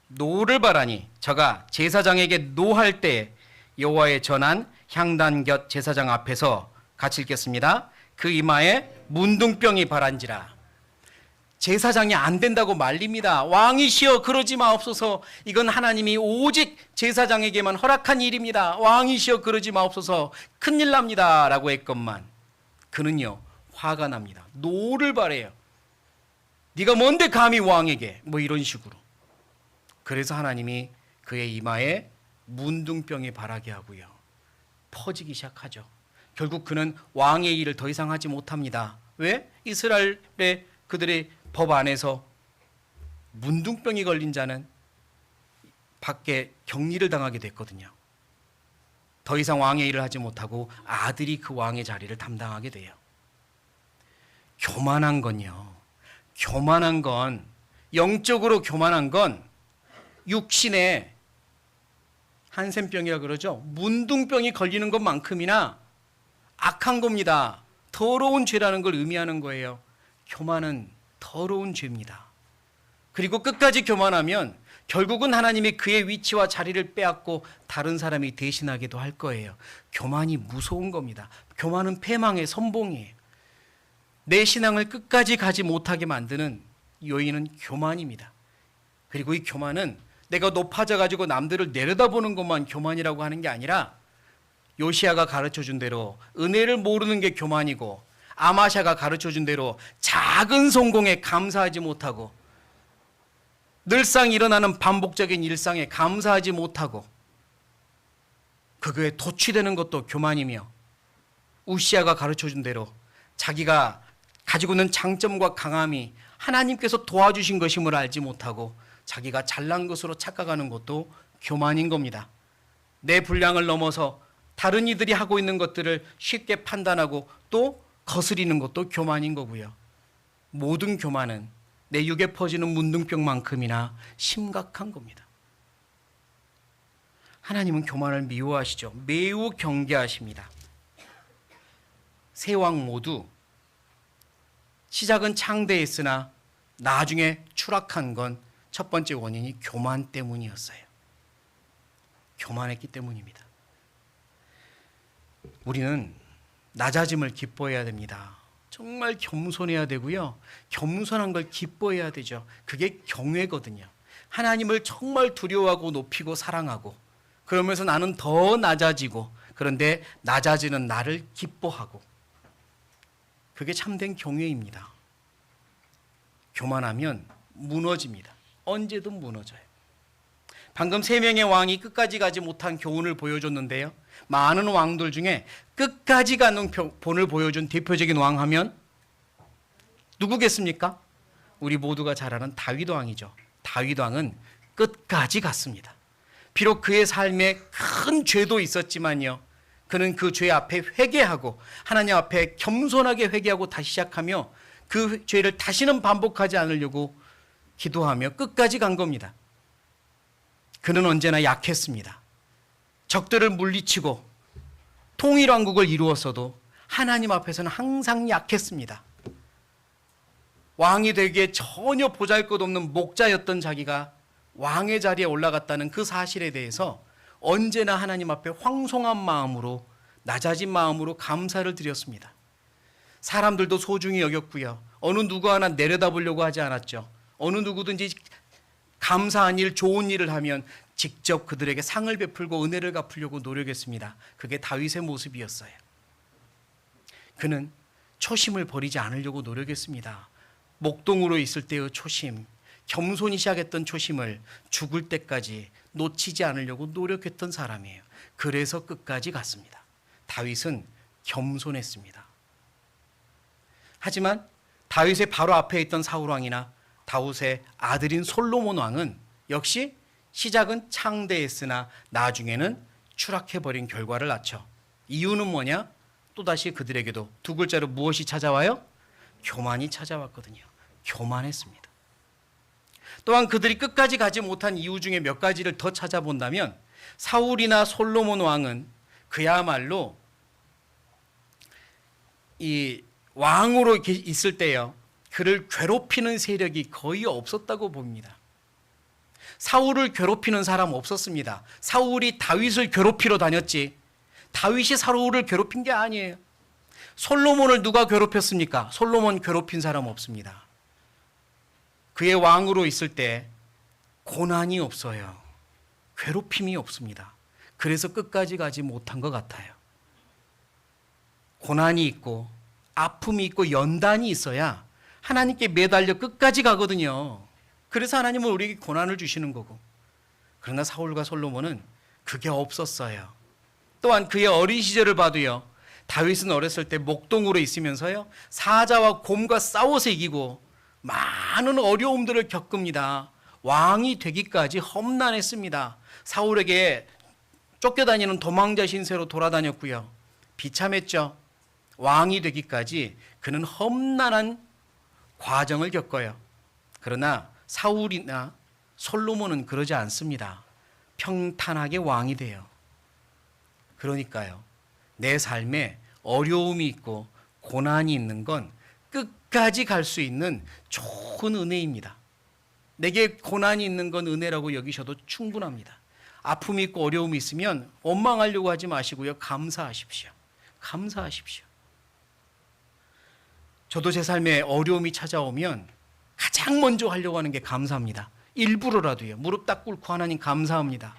노를 바라니 저가 제사장에게 노할 때에 여호와의 전한 향단 곁 제사장 앞에서 같이 읽겠습니다. 그 이마에 문둥병이 바란지라. 제사장이 안 된다고 말립니다. 왕이시여 그러지 마옵소서. 이건 하나님이 오직 제사장에게만 허락한 일입니다. 왕이시여 그러지 마옵소서. 큰일 납니다 라고 했건만 그는요 화가 납니다. 노를 바래요. 네가 뭔데 감히 왕에게 뭐 이런 식으로. 그래서 하나님이 그의 이마에 문둥병이 바라게 하고요 퍼지기 시작하죠. 결국 그는 왕의 일을 더 이상 하지 못합니다. 왜? 이스라엘의 그들의 법 안에서 문둥병이 걸린 자는 밖에 격리를 당하게 됐거든요. 더 이상 왕의 일을 하지 못하고 아들이 그 왕의 자리를 담당하게 돼요. 교만한 건요, 교만한 건, 영적으로 교만한 건 육신에 한센병이라 그러죠. 문둥병이 걸리는 것만큼이나 악한 겁니다. 더러운 죄라는 걸 의미하는 거예요. 교만은 더러운 죄입니다. 그리고 끝까지 교만하면 결국은 하나님이 그의 위치와 자리를 빼앗고 다른 사람이 대신하기도 할 거예요. 교만이 무서운 겁니다. 교만은 패망의 선봉이에요. 내 신앙을 끝까지 가지 못하게 만드는 요인은 교만입니다. 그리고 이 교만은 내가 높아져 가지고 남들을 내려다보는 것만 교만이라고 하는 게 아니라 요시아가 가르쳐준 대로 은혜를 모르는 게 교만이고 아마샤가 가르쳐준 대로 작은 성공에 감사하지 못하고 늘상 일어나는 반복적인 일상에 감사하지 못하고 그거에 도취되는 것도 교만이며 우시아가 가르쳐준 대로 자기가 가지고 있는 장점과 강함이 하나님께서 도와주신 것임을 알지 못하고 자기가 잘난 것으로 착각하는 것도 교만인 겁니다. 내 분량을 넘어서 다른 이들이 하고 있는 것들을 쉽게 판단하고 또 거스리는 것도 교만인 거고요. 모든 교만은 내 육에 퍼지는 문둥병만큼이나 심각한 겁니다. 하나님은 교만을 미워하시죠. 매우 경계하십니다. 세 왕 모두 시작은 창대했으나 나중에 추락한 건 첫 번째 원인이 교만 때문이었어요. 교만했기 때문입니다. 우리는 낮아짐을 기뻐해야 됩니다. 정말 겸손해야 되고요. 겸손한 걸 기뻐해야 되죠. 그게 경외거든요. 하나님을 정말 두려워하고 높이고 사랑하고 그러면서 나는 더 낮아지고 그런데 낮아지는 나를 기뻐하고 그게 참된 경외입니다. 교만하면 무너집니다. 언제든 무너져요. 방금 세 명의 왕이 끝까지 가지 못한 교훈을 보여줬는데요. 많은 왕들 중에 끝까지 가는 본을 보여준 대표적인 왕 하면 누구겠습니까? 우리 모두가 잘 아는 다윗 왕이죠. 다윗 왕은 끝까지 갔습니다. 비록 그의 삶에 큰 죄도 있었지만요. 그는 그 죄 앞에 회개하고 하나님 앞에 겸손하게 회개하고 다시 시작하며 그 죄를 다시는 반복하지 않으려고 기도하며 끝까지 간 겁니다. 그는 언제나 약했습니다. 적들을 물리치고 통일왕국을 이루었어도 하나님 앞에서는 항상 약했습니다. 왕이 되기에 전혀 보잘것없는 목자였던 자기가 왕의 자리에 올라갔다는 그 사실에 대해서 언제나 하나님 앞에 황송한 마음으로, 낮아진 마음으로 감사를 드렸습니다. 사람들도 소중히 여겼고요. 어느 누구 하나 내려다보려고 하지 않았죠. 어느 누구든지 감사한 일, 좋은 일을 하면 직접 그들에게 상을 베풀고 은혜를 갚으려고 노력했습니다. 그게 다윗의 모습이었어요. 그는 초심을 버리지 않으려고 노력했습니다. 목동으로 있을 때의 초심, 겸손히 시작했던 초심을 죽을 때까지 놓치지 않으려고 노력했던 사람이에요. 그래서 끝까지 갔습니다. 다윗은 겸손했습니다. 하지만 다윗의 바로 앞에 있던 사울 왕이나 다윗의 아들인 솔로몬 왕은 역시 시작은 창대했으나 나중에는 추락해버린 결과를 낳죠. 이유는 뭐냐? 또다시 그들에게도 두 글자로 무엇이 찾아와요? 교만이 찾아왔거든요. 교만했습니다. 또한 그들이 끝까지 가지 못한 이유 중에 몇 가지를 더 찾아본다면 사울이나 솔로몬 왕은 그야말로 이 왕으로 있을 때요, 그를 괴롭히는 세력이 거의 없었다고 봅니다. 사울을 괴롭히는 사람 없었습니다. 사울이 다윗을 괴롭히러 다녔지 다윗이 사울을 괴롭힌 게 아니에요. 솔로몬을 누가 괴롭혔습니까? 솔로몬 괴롭힌 사람 없습니다. 그의 왕으로 있을 때 고난이 없어요. 괴롭힘이 없습니다. 그래서 끝까지 가지 못한 것 같아요. 고난이 있고 아픔이 있고 연단이 있어야 하나님께 매달려 끝까지 가거든요. 그래서 하나님은 우리에게 고난을 주시는 거고. 그러나 사울과 솔로몬은 그게 없었어요. 또한 그의 어린 시절을 봐도요, 다윗은 어렸을 때 목동으로 있으면서요, 사자와 곰과 싸워서 이기고 많은 어려움들을 겪습니다. 왕이 되기까지 험난했습니다. 사울에게 쫓겨다니는 도망자 신세로 돌아다녔고요. 비참했죠. 왕이 되기까지 그는 험난한 과정을 겪어요. 그러나 사울이나 솔로몬은 그러지 않습니다. 평탄하게 왕이 돼요. 그러니까요, 내 삶에 어려움이 있고 고난이 있는 건 끝까지 갈 수 있는 좋은 은혜입니다. 내게 고난이 있는 건 은혜라고 여기셔도 충분합니다. 아픔이 있고 어려움이 있으면 원망하려고 하지 마시고요, 감사하십시오. 감사하십시오. 저도 제 삶에 어려움이 찾아오면 가장 먼저 하려고 하는 게 감사합니다. 일부러라도요, 무릎 딱 꿇고 하나님 감사합니다.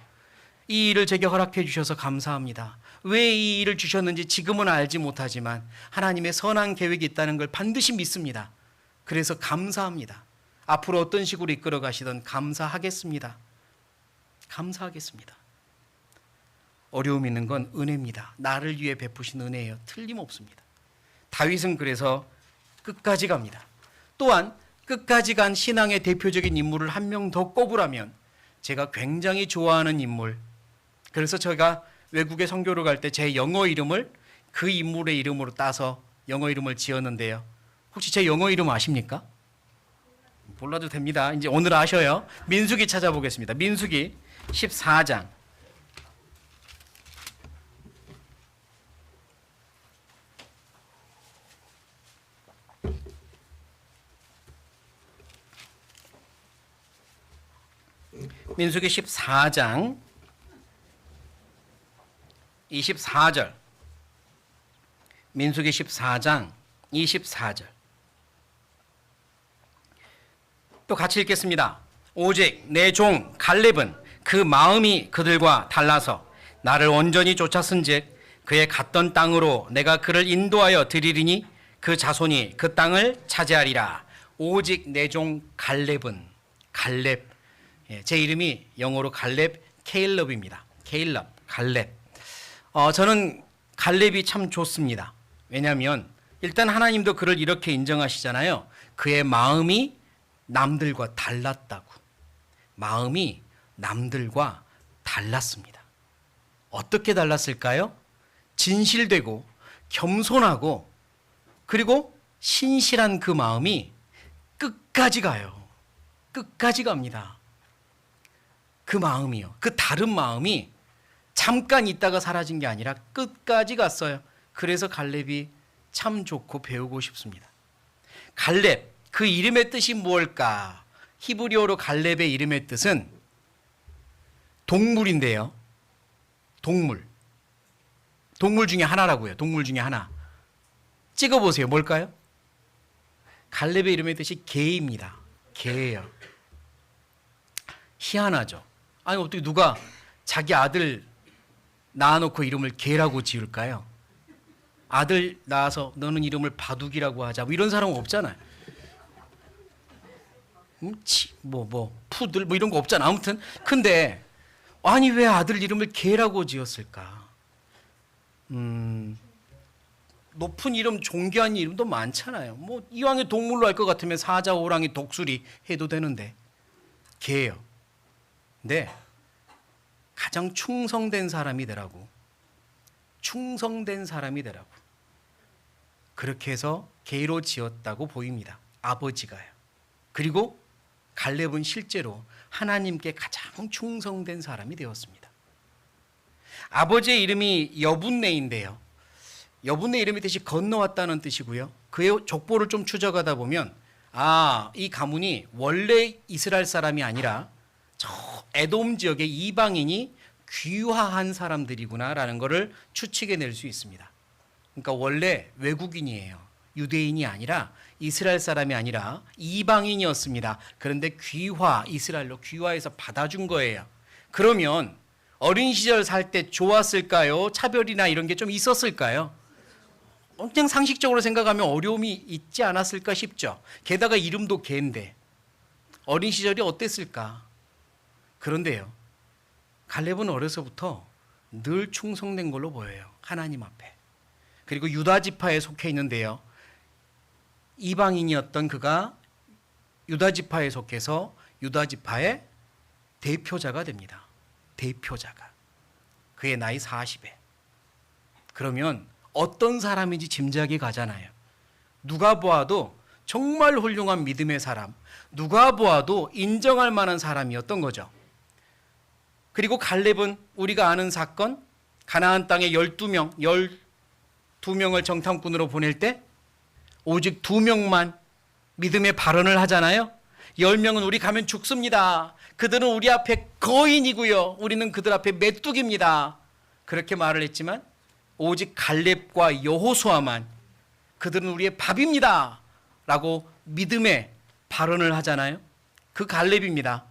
이 일을 제게 허락해 주셔서 감사합니다. 왜 이 일을 주셨는지 지금은 알지 못하지만 하나님의 선한 계획이 있다는 걸 반드시 믿습니다. 그래서 감사합니다. 앞으로 어떤 식으로 이끌어 가시든 감사하겠습니다. 감사하겠습니다. 어려움이 있는 건 은혜입니다. 나를 위해 베푸신 은혜예요. 틀림없습니다. 다윗은 그래서 끝까지 갑니다. 또한 끝까지 간 신앙의 대표적인 인물을 한 명 더 꼽으라면 제가 굉장히 좋아하는 인물, 그래서 제가 외국에 선교를 갈 때 제 영어 이름을 그 인물의 이름으로 따서 영어 이름을 지었는데요. 혹시 제 영어 이름 아십니까? 몰라도 됩니다. 이제 오늘 아셔요. 민수기 찾아보겠습니다. 민수기 14장. 민수기 14장 24절. 민수기 14장 24절. 또 같이 읽겠습니다. 오직 내 종 갈렙은 그 마음이 그들과 달라서 나를 온전히 쫓았은즉 그의 갔던 땅으로 내가 그를 인도하여 드리리니 그 자손이 그 땅을 차지하리라. 오직 내 종 갈렙은, 갈렙, 제 이름이 영어로 갈렙 케일럽입니다. 케일럽, 갈렙. 저는 갈렙이 참 좋습니다. 왜냐하면 일단 하나님도 그를 이렇게 인정하시잖아요. 그의 마음이 남들과 달랐다고. 마음이 남들과 달랐습니다. 어떻게 달랐을까요? 진실되고 겸손하고 그리고 신실한 그 마음이 끝까지 가요. 끝까지 갑니다. 그 마음이요. 그 다른 마음이 잠깐 있다가 사라진 게 아니라 끝까지 갔어요. 그래서 갈렙이 참 좋고 배우고 싶습니다. 갈렙, 그 이름의 뜻이 무엇일까? 히브리어로 갈렙의 이름의 뜻은 동물인데요. 동물 중에 하나라고요. 동물 중에 하나. 찍어보세요. 뭘까요? 갈렙의 이름의 뜻이 개입니다. 개예요. 희한하죠. 아니 어떻게 누가 자기 아들 낳아놓고 이름을 개라고 지을까요? 아들 낳아서 너는 이름을 바둑이라고 하자. 뭐 이런 사람은 없잖아요. 푸들 이런 거 없잖아. 아무튼 근데 아니 왜 아들 이름을 개라고 지었을까? 높은 이름, 존귀한 이름도 많잖아요. 뭐 이왕에 동물로 할 것 같으면 사자, 호랑이, 독수리 해도 되는데 개예요. 근데 가장 충성된 사람이 되라고. 충성된 사람이 되라고. 그렇게 해서 개로 지었다고 보입니다. 아버지가요. 그리고 갈렙은 실제로 하나님께 가장 충성된 사람이 되었습니다. 아버지의 이름이 여분네인데요. 여분네 이름의 뜻이 건너왔다는 뜻이고요. 그의 족보를 좀 추적하다 보면 이 가문이 원래 이스라엘 사람이 아니라 저 에돔 지역의 이방인이 귀화한 사람들이구나라는 것을 추측해낼 수 있습니다. 그러니까 원래 외국인이에요. 유대인이 아니라 이스라엘 사람이 아니라 이방인이었습니다. 그런데 이스라엘로 귀화해서 받아준 거예요. 그러면 어린 시절 살 때 좋았을까요? 차별이나 이런 게 좀 있었을까요? 그냥 상식적으로 생각하면 어려움이 있지 않았을까 싶죠. 게다가 이름도 개인데 어린 시절이 어땠을까? 그런데요, 갈렙은 어려서부터 늘 충성된 걸로 보여요. 하나님 앞에. 그리고 유다 지파에 속해 있는데요, 이방인이었던 그가 유다 지파에 속해서 유다 지파의 대표자가 됩니다. 대표자가. 그의 나이 40에. 그러면 어떤 사람인지 짐작이 가잖아요. 누가 보아도 정말 훌륭한 믿음의 사람, 누가 보아도 인정할 만한 사람이었던 거죠. 그리고 갈렙은 우리가 아는 사건, 가나안 땅에 12명을 정탐꾼으로 보낼 때 오직 2명만 믿음의 발언을 하잖아요. 10명은 우리 가면 죽습니다. 그들은 우리 앞에 거인이고요. 우리는 그들 앞에 메뚜기입니다. 그렇게 말을 했지만 오직 갈렙과 여호수아만 그들은 우리의 밥입니다 라고 믿음의 발언을 하잖아요. 그 갈렙입니다.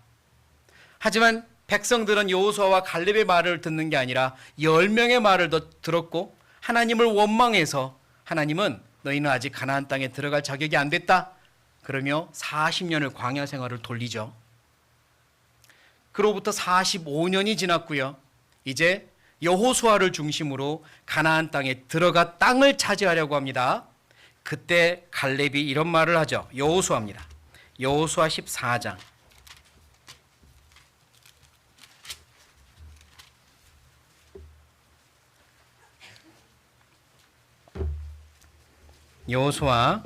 하지만 백성들은 여호수아와 갈렙의 말을 듣는 게 아니라 10명의 말을 더 들었고 하나님을 원망해서 하나님은 너희는 아직 가나안 땅에 들어갈 자격이 안 됐다 그러며 40년을 광야 생활을 돌리죠. 그로부터 45년이 지났고요. 이제 여호수아를 중심으로 가나안 땅에 들어가 땅을 차지하려고 합니다. 그때 갈렙이 이런 말을 하죠. 여호수아입니다. 여호수아 14장. 여호수아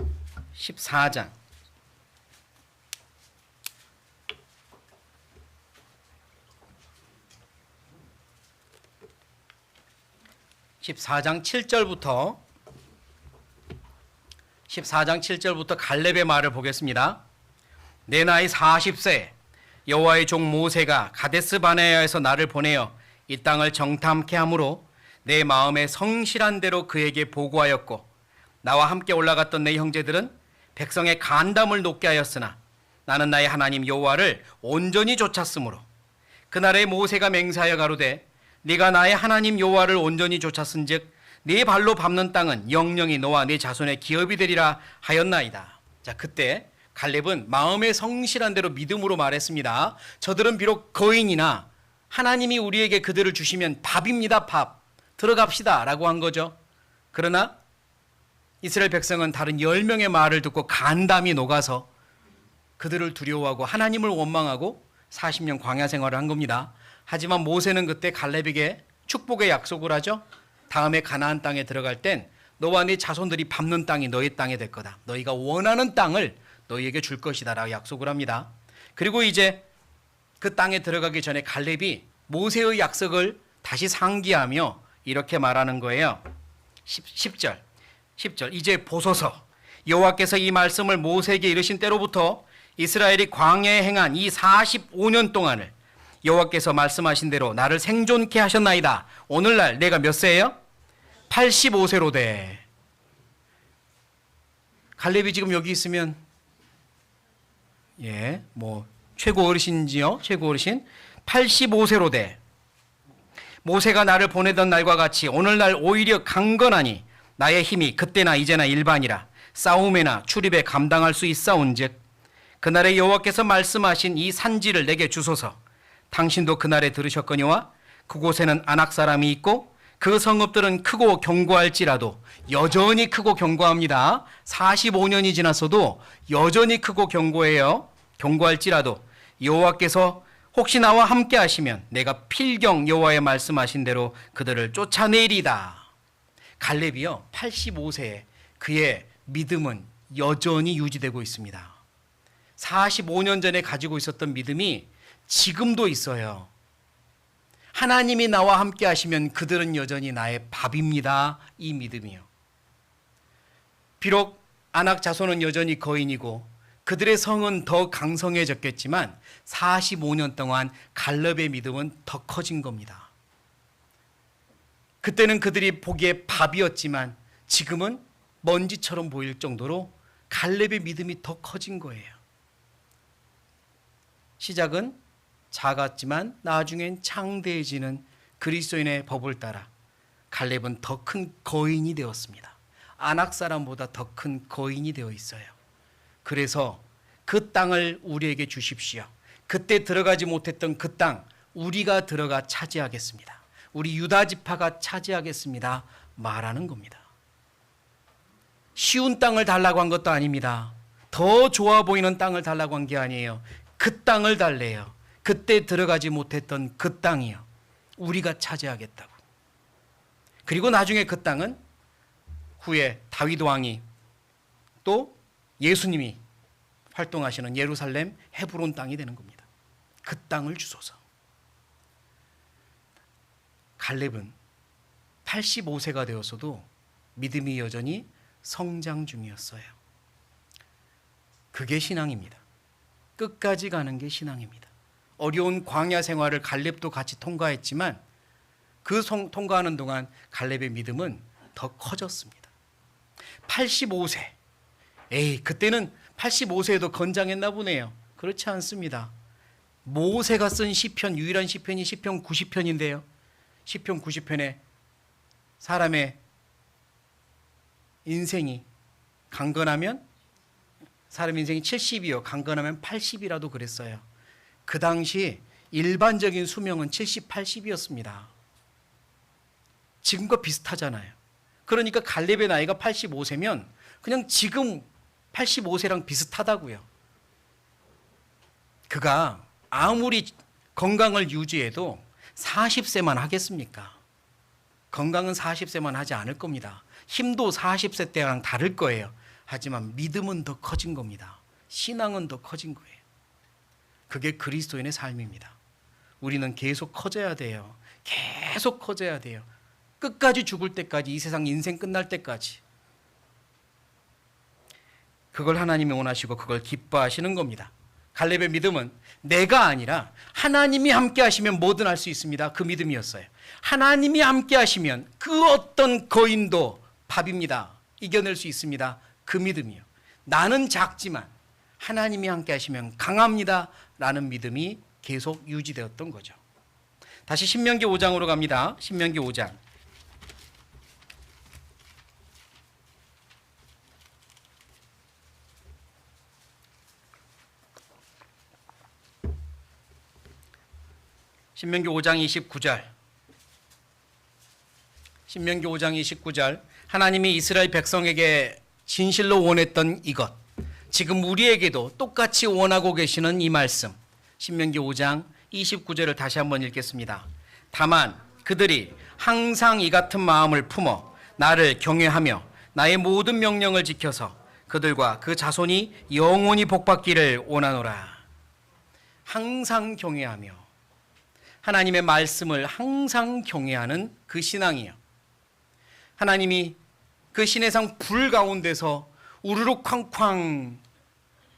14장. 14장 7절부터 갈렙의 말을 보겠습니다. 내 나이 40세 여호와의 종 모세가 가데스 바네아에서 나를 보내어 이 땅을 정탐케 하므로 내 마음에 성실한 대로 그에게 보고하였고 나와 함께 올라갔던 내 형제들은 백성의 간담을 높게 하였으나 나는 나의 하나님 여호와를 온전히 좇았으므로 그날에 모세가 맹세하여 가로되 네가 나의 하나님 여호와를 온전히 좇았은즉 네 발로 밟는 땅은 영영이 너와 네 자손의 기업이 되리라 하였나이다. 자, 그때 갈렙은 마음의 성실한 대로 믿음으로 말했습니다. 저들은 비록 거인이나 하나님이 우리에게 그들을 주시면 밥입니다. 밥. 들어갑시다 라고 한 거죠. 그러나 이스라엘 백성은 다른 10명의 말을 듣고 간담이 녹아서 그들을 두려워하고 하나님을 원망하고 40년 광야 생활을 한 겁니다. 하지만 모세는 그때 갈렙에게 축복의 약속을 하죠. 다음에 가나안 땅에 들어갈 땐 너와 네 자손들이 밟는 땅이 너의 땅이 될 거다. 너희가 원하는 땅을 너희에게 줄 것이다 라고 약속을 합니다. 그리고 이제 그 땅에 들어가기 전에 갈렙이 모세의 약속을 다시 상기하며 이렇게 말하는 거예요. 10절 이제 보소서 여호와께서 이 말씀을 모세에게 이르신 때로부터 이스라엘이 광야에 행한 이 45년 동안을 여호와께서 말씀하신 대로 나를 생존케 하셨나이다. 오늘날 내가 몇 세예요? 85세로 돼. 갈렙이 지금 여기 있으면 최고 어르신지요? 최고 어르신 85세로 돼. 모세가 나를 보내던 날과 같이 오늘날 오히려 강건하니 나의 힘이 그때나 이제나 일반이라 싸움에나 출입에 감당할 수 있사온즉 그날에 여호와께서 말씀하신 이 산지를 내게 주소서. 당신도 그날에 들으셨거니와 그곳에는 아낙 사람이 있고 그 성읍들은 크고 견고할지라도 여전히 크고 견고합니다. 45년이 지났어도 여전히 크고 견고해요. 견고할지라도 여호와께서 혹시 나와 함께 하시면 내가 필경 여호와의 말씀하신 대로 그들을 쫓아내리다. 갈렙이요 85세에 그의 믿음은 여전히 유지되고 있습니다. 45년 전에 가지고 있었던 믿음이 지금도 있어요. 하나님이 나와 함께 하시면 그들은 여전히 나의 밥입니다. 이 믿음이요. 비록 아낙 자손은 여전히 거인이고 그들의 성은 더 강성해졌겠지만 45년 동안 갈렙의 믿음은 더 커진 겁니다. 그때는 그들이 보기에 밥이었지만 지금은 먼지처럼 보일 정도로 갈렙의 믿음이 더 커진 거예요. 시작은 작았지만 나중엔 창대해지는 그리스도인의 법을 따라 갈렙은 더 큰 거인이 되었습니다. 아낙 사람보다 더 큰 거인이 되어 있어요. 그래서 그 땅을 우리에게 주십시오. 그때 들어가지 못했던 그 땅 우리가 들어가 차지하겠습니다. 우리 유다 지파가 차지하겠습니다. 말하는 겁니다. 쉬운 땅을 달라고 한 것도 아닙니다. 더 좋아 보이는 땅을 달라고 한 게 아니에요. 그 땅을 달래요. 그때 들어가지 못했던 그 땅이요. 우리가 차지하겠다고. 그리고 나중에 그 땅은 후에 다윗 왕이 또 예수님이 활동하시는 예루살렘 헤브론 땅이 되는 겁니다. 그 땅을 주소서. 갈렙은 85세가 되었어도 믿음이 여전히 성장 중이었어요. 그게 신앙입니다. 끝까지 가는 게 신앙입니다. 어려운 광야 생활을 갈렙도 같이 통과했지만 그 통과하는 동안 갈렙의 믿음은 더 커졌습니다. 85세. 그때는 85세에도 건장했나 보네요. 그렇지 않습니다. 모세가 쓴 시편, 유일한 시편이 시편 90편인데요. 시편 90편에 사람의 인생이 강건하면 사람 인생이 70이요. 강건하면 80이라도 그랬어요. 그 당시 일반적인 수명은 70, 80이었습니다. 지금과 비슷하잖아요. 그러니까 갈렙의 나이가 85세면 그냥 지금 85세랑 비슷하다고요. 그가 아무리 건강을 유지해도 40세만 하겠습니까? 건강은 40세만 하지 않을 겁니다. 힘도 40세 때랑 다를 거예요. 하지만 믿음은 더 커진 겁니다. 신앙은 더 커진 거예요. 그게 그리스도인의 삶입니다. 우리는 계속 커져야 돼요. 계속 커져야 돼요. 끝까지 죽을 때까지, 이 세상 인생 끝날 때까지. 그걸 하나님이 원하시고 그걸 기뻐하시는 겁니다. 갈렙의 믿음은 내가 아니라 하나님이 함께 하시면 뭐든 할 수 있습니다. 그 믿음이었어요. 하나님이 함께 하시면 그 어떤 거인도 밥입니다. 이겨낼 수 있습니다. 그 믿음이요. 나는 작지만 하나님이 함께 하시면 강합니다. 라는 믿음이 계속 유지되었던 거죠. 다시 신명기 5장으로 갑니다. 신명기 5장. 신명기 5장 29절. 신명기 5장 29절. 하나님이 이스라엘 백성에게 진실로 원했던 이것, 지금 우리에게도 똑같이 원하고 계시는 이 말씀. 신명기 5장 29절을 다시 한번 읽겠습니다. 다만 그들이 항상 이 같은 마음을 품어 나를 경외하며 나의 모든 명령을 지켜서 그들과 그 자손이 영원히 복받기를 원하노라. 항상 경외하며 하나님의 말씀을 항상 경외하는 그 신앙이요. 하나님이 그 신해상 불 가운데서 우르르 쾅쾅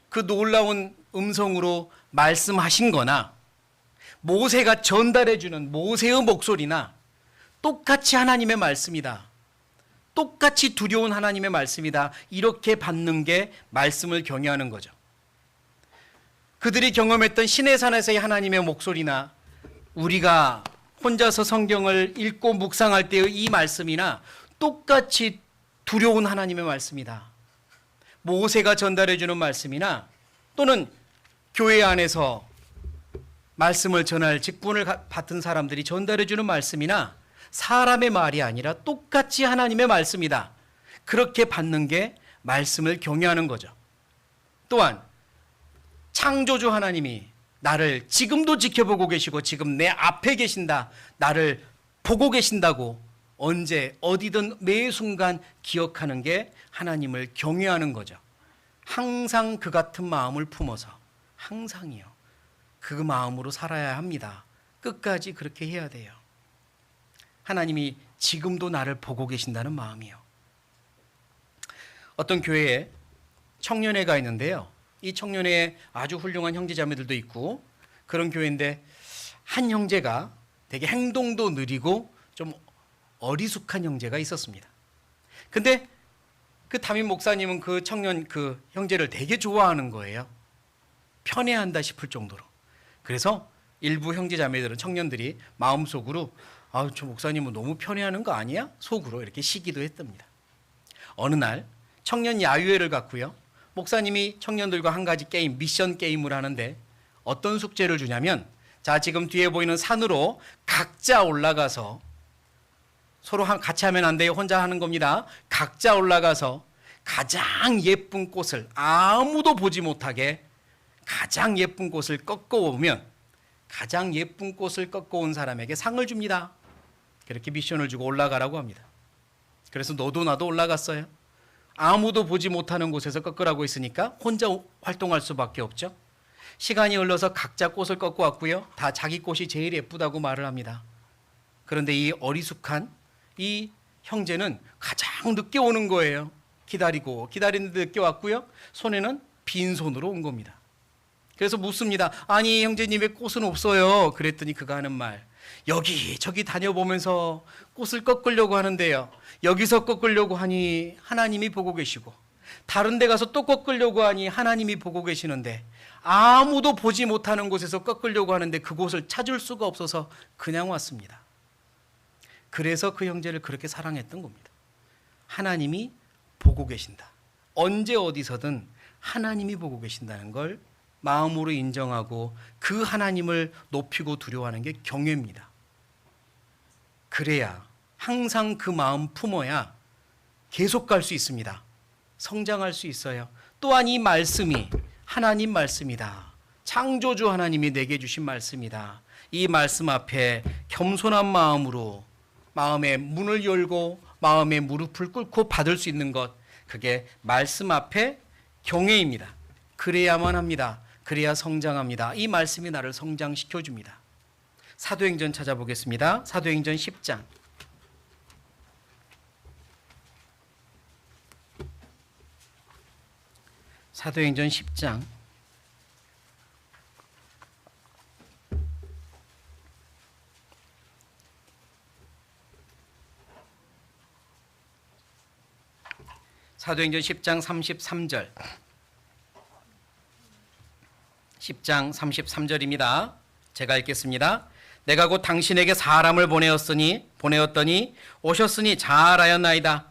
그 놀라운 음성으로 말씀하신 거나 모세가 전달해주는 모세의 목소리나 똑같이 하나님의 말씀이다. 똑같이 두려운 하나님의 말씀이다. 이렇게 받는 게 말씀을 경외하는 거죠. 그들이 경험했던 시내산에서의 하나님의 목소리나 우리가 혼자서 성경을 읽고 묵상할 때의 이 말씀이나 똑같이 두려운 하나님의 말씀이다. 모세가 전달해주는 말씀이나 또는 교회 안에서 말씀을 전할 직분을 받은 사람들이 전달해주는 말씀이나 사람의 말이 아니라 똑같이 하나님의 말씀이다. 그렇게 받는 게 말씀을 경외하는 거죠. 또한 창조주 하나님이 나를 지금도 지켜보고 계시고 지금 내 앞에 계신다. 나를 보고 계신다고 언제 어디든 매 순간 기억하는 게 하나님을 경외하는 거죠. 항상 그 같은 마음을 품어서 항상이요. 그 마음으로 살아야 합니다. 끝까지 그렇게 해야 돼요. 하나님이 지금도 나를 보고 계신다는 마음이요. 어떤 교회에 청년회가 있는데요. 이 청년회에 아주 훌륭한 형제자매들도 있고 그런 교회인데 한 형제가 되게 행동도 느리고 좀 어리숙한 형제가 있었습니다. 근데 그 담임 목사님은 그 청년 그 형제를 되게 좋아하는 거예요. 편애한다 싶을 정도로. 그래서 일부 형제자매들은 청년들이 마음속으로 저 목사님은 너무 편애하는 거 아니야? 속으로 이렇게 시기도 했답니다. 어느 날 청년 야유회를 갖고요. 목사님이 청년들과 한 가지 게임, 미션 게임을 하는데 어떤 숙제를 주냐면 자 지금 뒤에 보이는 산으로 각자 올라가서 서로 같이 하면 안 돼요. 혼자 하는 겁니다. 각자 올라가서 가장 예쁜 꽃을 아무도 보지 못하게 가장 예쁜 꽃을 꺾어오면 가장 예쁜 꽃을 꺾어온 사람에게 상을 줍니다. 그렇게 미션을 주고 올라가라고 합니다. 그래서 너도 나도 올라갔어요. 아무도 보지 못하는 곳에서 꺾으라고 했으니까 혼자 활동할 수밖에 없죠. 시간이 흘러서 각자 꽃을 꺾고 왔고요. 다 자기 꽃이 제일 예쁘다고 말을 합니다. 그런데 이 어리숙한 이 형제는 가장 늦게 오는 거예요. 기다리는데 늦게 왔고요. 손에는 빈손으로 온 겁니다. 그래서 묻습니다. 아니 형제님 왜 꽃은 없어요? 그랬더니 그가 하는 말 여기저기 다녀보면서 꽃을 꺾으려고 하는데요. 여기서 꺾으려고 하니 하나님이 보고 계시고 다른 데 가서 또 꺾으려고 하니 하나님이 보고 계시는데 아무도 보지 못하는 곳에서 꺾으려고 하는데 그곳을 찾을 수가 없어서 그냥 왔습니다. 그래서 그 형제를 그렇게 사랑했던 겁니다. 하나님이 보고 계신다. 언제 어디서든 하나님이 보고 계신다는 걸 마음으로 인정하고 그 하나님을 높이고 두려워하는 게 경외입니다. 그래야 항상 그 마음 품어야 계속 갈 수 있습니다. 성장할 수 있어요. 또한 이 말씀이 하나님 말씀이다. 창조주 하나님이 내게 주신 말씀이다. 이 말씀 앞에 겸손한 마음으로 마음의 문을 열고 마음의 무릎을 꿇고 받을 수 있는 것, 그게 말씀 앞에 경외입니다. 그래야만 합니다. 그래야 성장합니다. 이 말씀이 나를 성장시켜 줍니다. 사도행전 찾아보겠습니다. 사도행전 10장. 사도행전 10장. 사도행전 10장 33절. 10장 33절입니다. 제가 읽겠습니다. 내가 곧 당신에게 사람을 보내었더니 오셨으니 잘하였나이다.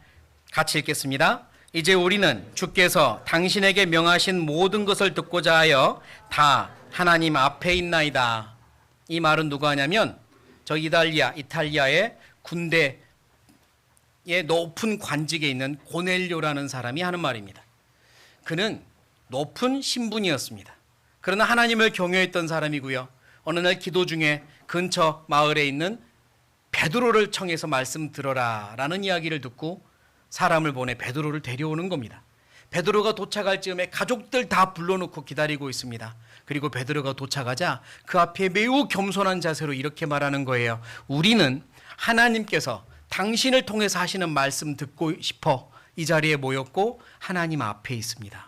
같이 읽겠습니다. 이제 우리는 주께서 당신에게 명하신 모든 것을 듣고자 하여 다 하나님 앞에 있나이다. 이 말은 누가 하냐면 저 이탈리아의 군대의 높은 관직에 있는 고넬료라는 사람이 하는 말입니다. 그는 높은 신분이었습니다. 그러나 하나님을 경외했던 사람이고요. 어느 날 기도 중에 근처 마을에 있는 베드로를 청해서 말씀 들어라 라는 이야기를 듣고 사람을 보내 베드로를 데려오는 겁니다. 베드로가 도착할 즈음에 가족들 다 불러놓고 기다리고 있습니다. 그리고 베드로가 도착하자 그 앞에 매우 겸손한 자세로 이렇게 말하는 거예요. 우리는 하나님께서 당신을 통해서 하시는 말씀 듣고 싶어 이 자리에 모였고 하나님 앞에 있습니다.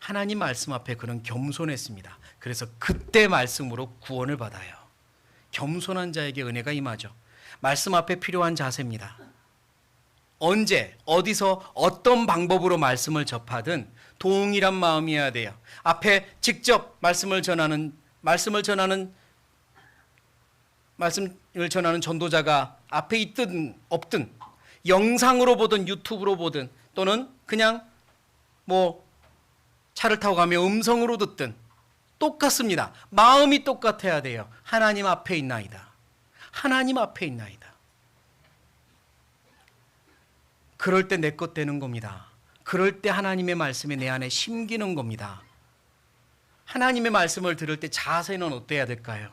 하나님 말씀 앞에 그는 겸손했습니다. 그래서 그때 말씀으로 구원을 받아요. 겸손한 자에게 은혜가 임하죠. 말씀 앞에 필요한 자세입니다. 언제 어디서 어떤 방법으로 말씀을 접하든 동일한 마음이어야 돼요. 앞에 직접 말씀을 전하는 전도자가 앞에 있든 없든 영상으로 보든 유튜브로 보든 또는 그냥 차를 타고 가며 음성으로 듣든 똑같습니다. 마음이 똑같아야 돼요. 하나님 앞에 있나이다. 하나님 앞에 있나이다. 그럴 때 내 것 되는 겁니다. 그럴 때 하나님의 말씀이 내 안에 심기는 겁니다. 하나님의 말씀을 들을 때 자세는 어때야 될까요?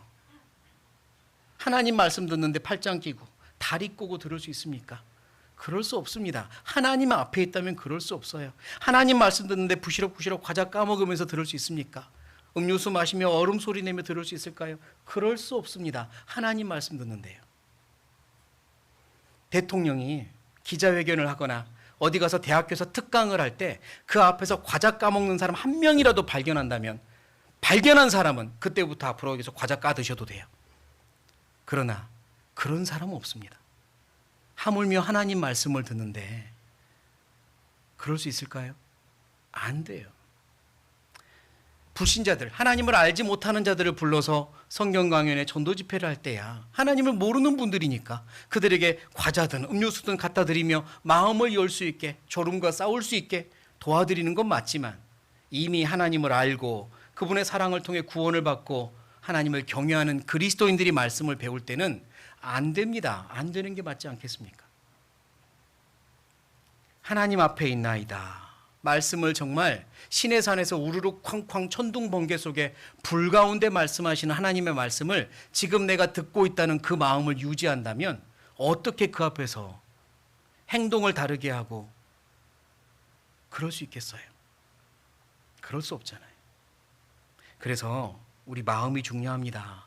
하나님 말씀 듣는데 팔짱 끼고 다리 꼬고 들을 수 있습니까? 그럴 수 없습니다. 하나님 앞에 있다면 그럴 수 없어요. 하나님 말씀 듣는데 부시럭부시럭 과자 까먹으면서 들을 수 있습니까? 음료수 마시며 얼음 소리 내며 들을 수 있을까요? 그럴 수 없습니다. 하나님 말씀 듣는데요. 대통령이 기자회견을 하거나 어디 가서 대학교에서 특강을 할 때 그 앞에서 과자 까먹는 사람 한 명이라도 발견한다면 발견한 사람은 그때부터 앞으로 여기서 과자 까드셔도 돼요. 그러나 그런 사람은 없습니다. 하물며 하나님 말씀을 듣는데 그럴 수 있을까요? 안 돼요. 불신자들, 하나님을 알지 못하는 자들을 불러서 성경 강연에 전도 집회를 할 때야 하나님을 모르는 분들이니까 그들에게 과자든 음료수든 갖다 드리며 마음을 열 수 있게 졸음과 싸울 수 있게 도와드리는 건 맞지만 이미 하나님을 알고 그분의 사랑을 통해 구원을 받고 하나님을 경외하는 그리스도인들이 말씀을 배울 때는 안 됩니다. 안 되는 게 맞지 않겠습니까? 하나님 앞에 있나이다. 말씀을 정말 신의 산에서 우르르 쾅쾅 천둥 번개 속에 불 가운데 말씀하시는 하나님의 말씀을 지금 내가 듣고 있다는 그 마음을 유지한다면 어떻게 그 앞에서 행동을 다르게 하고 그럴 수 있겠어요? 그럴 수 없잖아요. 그래서 우리 마음이 중요합니다.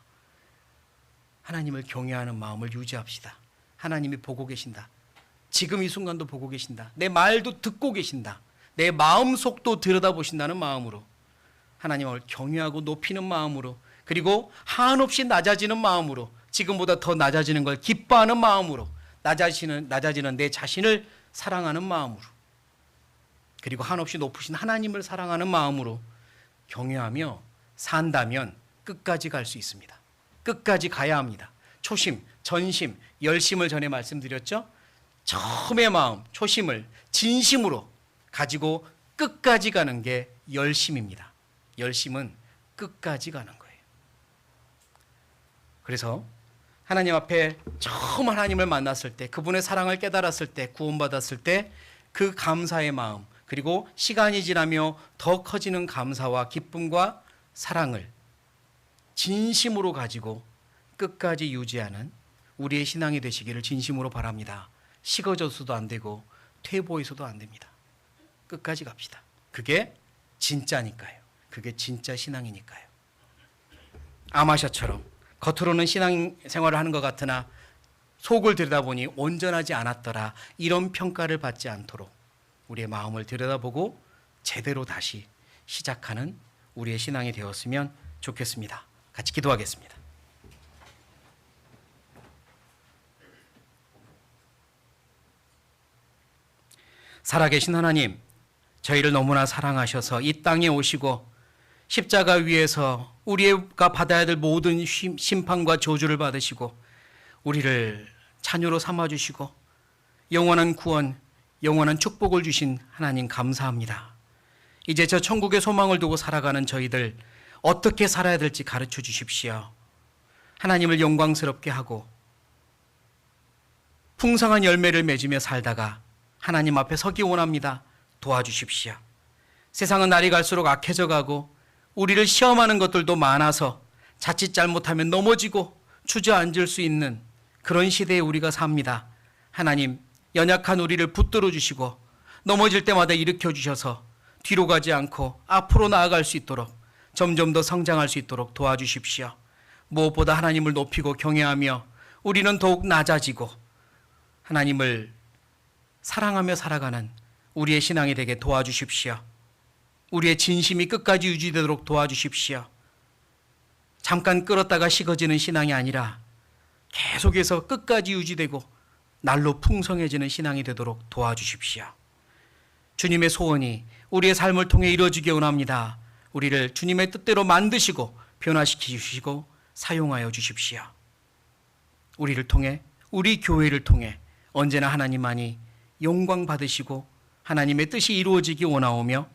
하나님을 경외하는 마음을 유지합시다. 하나님이 보고 계신다. 지금 이 순간도 보고 계신다. 내 말도 듣고 계신다. 내 마음속도 들여다보신다는 마음으로 하나님을 경외하고 높이는 마음으로 그리고 한없이 낮아지는 마음으로 지금보다 더 낮아지는 걸 기뻐하는 마음으로 낮아지는 내 자신을 사랑하는 마음으로 그리고 한없이 높으신 하나님을 사랑하는 마음으로 경외하며 산다면 끝까지 갈 수 있습니다. 끝까지 가야 합니다. 초심, 전심, 열심을 전에 말씀드렸죠. 처음의 마음, 초심을 진심으로 가지고 끝까지 가는 게 열심입니다. 열심은 끝까지 가는 거예요. 그래서 하나님 앞에 처음 하나님을 만났을 때 그분의 사랑을 깨달았을 때 구원받았을 때 그 감사의 마음 그리고 시간이 지나며 더 커지는 감사와 기쁨과 사랑을 진심으로 가지고 끝까지 유지하는 우리의 신앙이 되시기를 진심으로 바랍니다. 식어져서도 안 되고 퇴보해서도 안 됩니다. 끝까지 갑시다. 그게 진짜니까요. 그게 진짜 신앙이니까요. 아마샤처럼 겉으로는 신앙생활을 하는 것 같으나 속을 들여다보니 온전하지 않았더라. 이런 평가를 받지 않도록 우리의 마음을 들여다보고 제대로 다시 시작하는 우리의 신앙이 되었으면 좋겠습니다. 같이 기도하겠습니다. 살아계신 하나님, 저희를 너무나 사랑하셔서 이 땅에 오시고 십자가 위에서 우리가 받아야 될 모든 심판과 저주를 받으시고 우리를 자녀로 삼아주시고 영원한 구원, 영원한 축복을 주신 하나님 감사합니다. 이제 저 천국의 소망을 두고 살아가는 저희들 어떻게 살아야 될지 가르쳐 주십시오. 하나님을 영광스럽게 하고 풍성한 열매를 맺으며 살다가 하나님 앞에 서기 원합니다. 도와주십시오. 세상은 날이 갈수록 악해져 가고 우리를 시험하는 것들도 많아서 자칫 잘못하면 넘어지고 주저앉을 수 있는 그런 시대에 우리가 삽니다. 하나님, 연약한 우리를 붙들어 주시고 넘어질 때마다 일으켜 주셔서 뒤로 가지 않고 앞으로 나아갈 수 있도록 점점 더 성장할 수 있도록 도와주십시오. 무엇보다 하나님을 높이고 경외하며 우리는 더욱 낮아지고 하나님을 사랑하며 살아가는 우리의 신앙이 되게 도와주십시오. 우리의 진심이 끝까지 유지되도록 도와주십시오. 잠깐 끌었다가 식어지는 신앙이 아니라 계속해서 끝까지 유지되고 날로 풍성해지는 신앙이 되도록 도와주십시오. 주님의 소원이 우리의 삶을 통해 이루어지기 원합니다. 우리를 주님의 뜻대로 만드시고 변화시키시고 사용하여 주십시오. 우리를 통해, 우리 교회를 통해 언제나 하나님만이 영광 받으시고 하나님의 뜻이 이루어지기 원하오며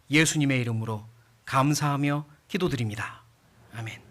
예수님의 이름으로 감사하며 기도드립니다. 아멘.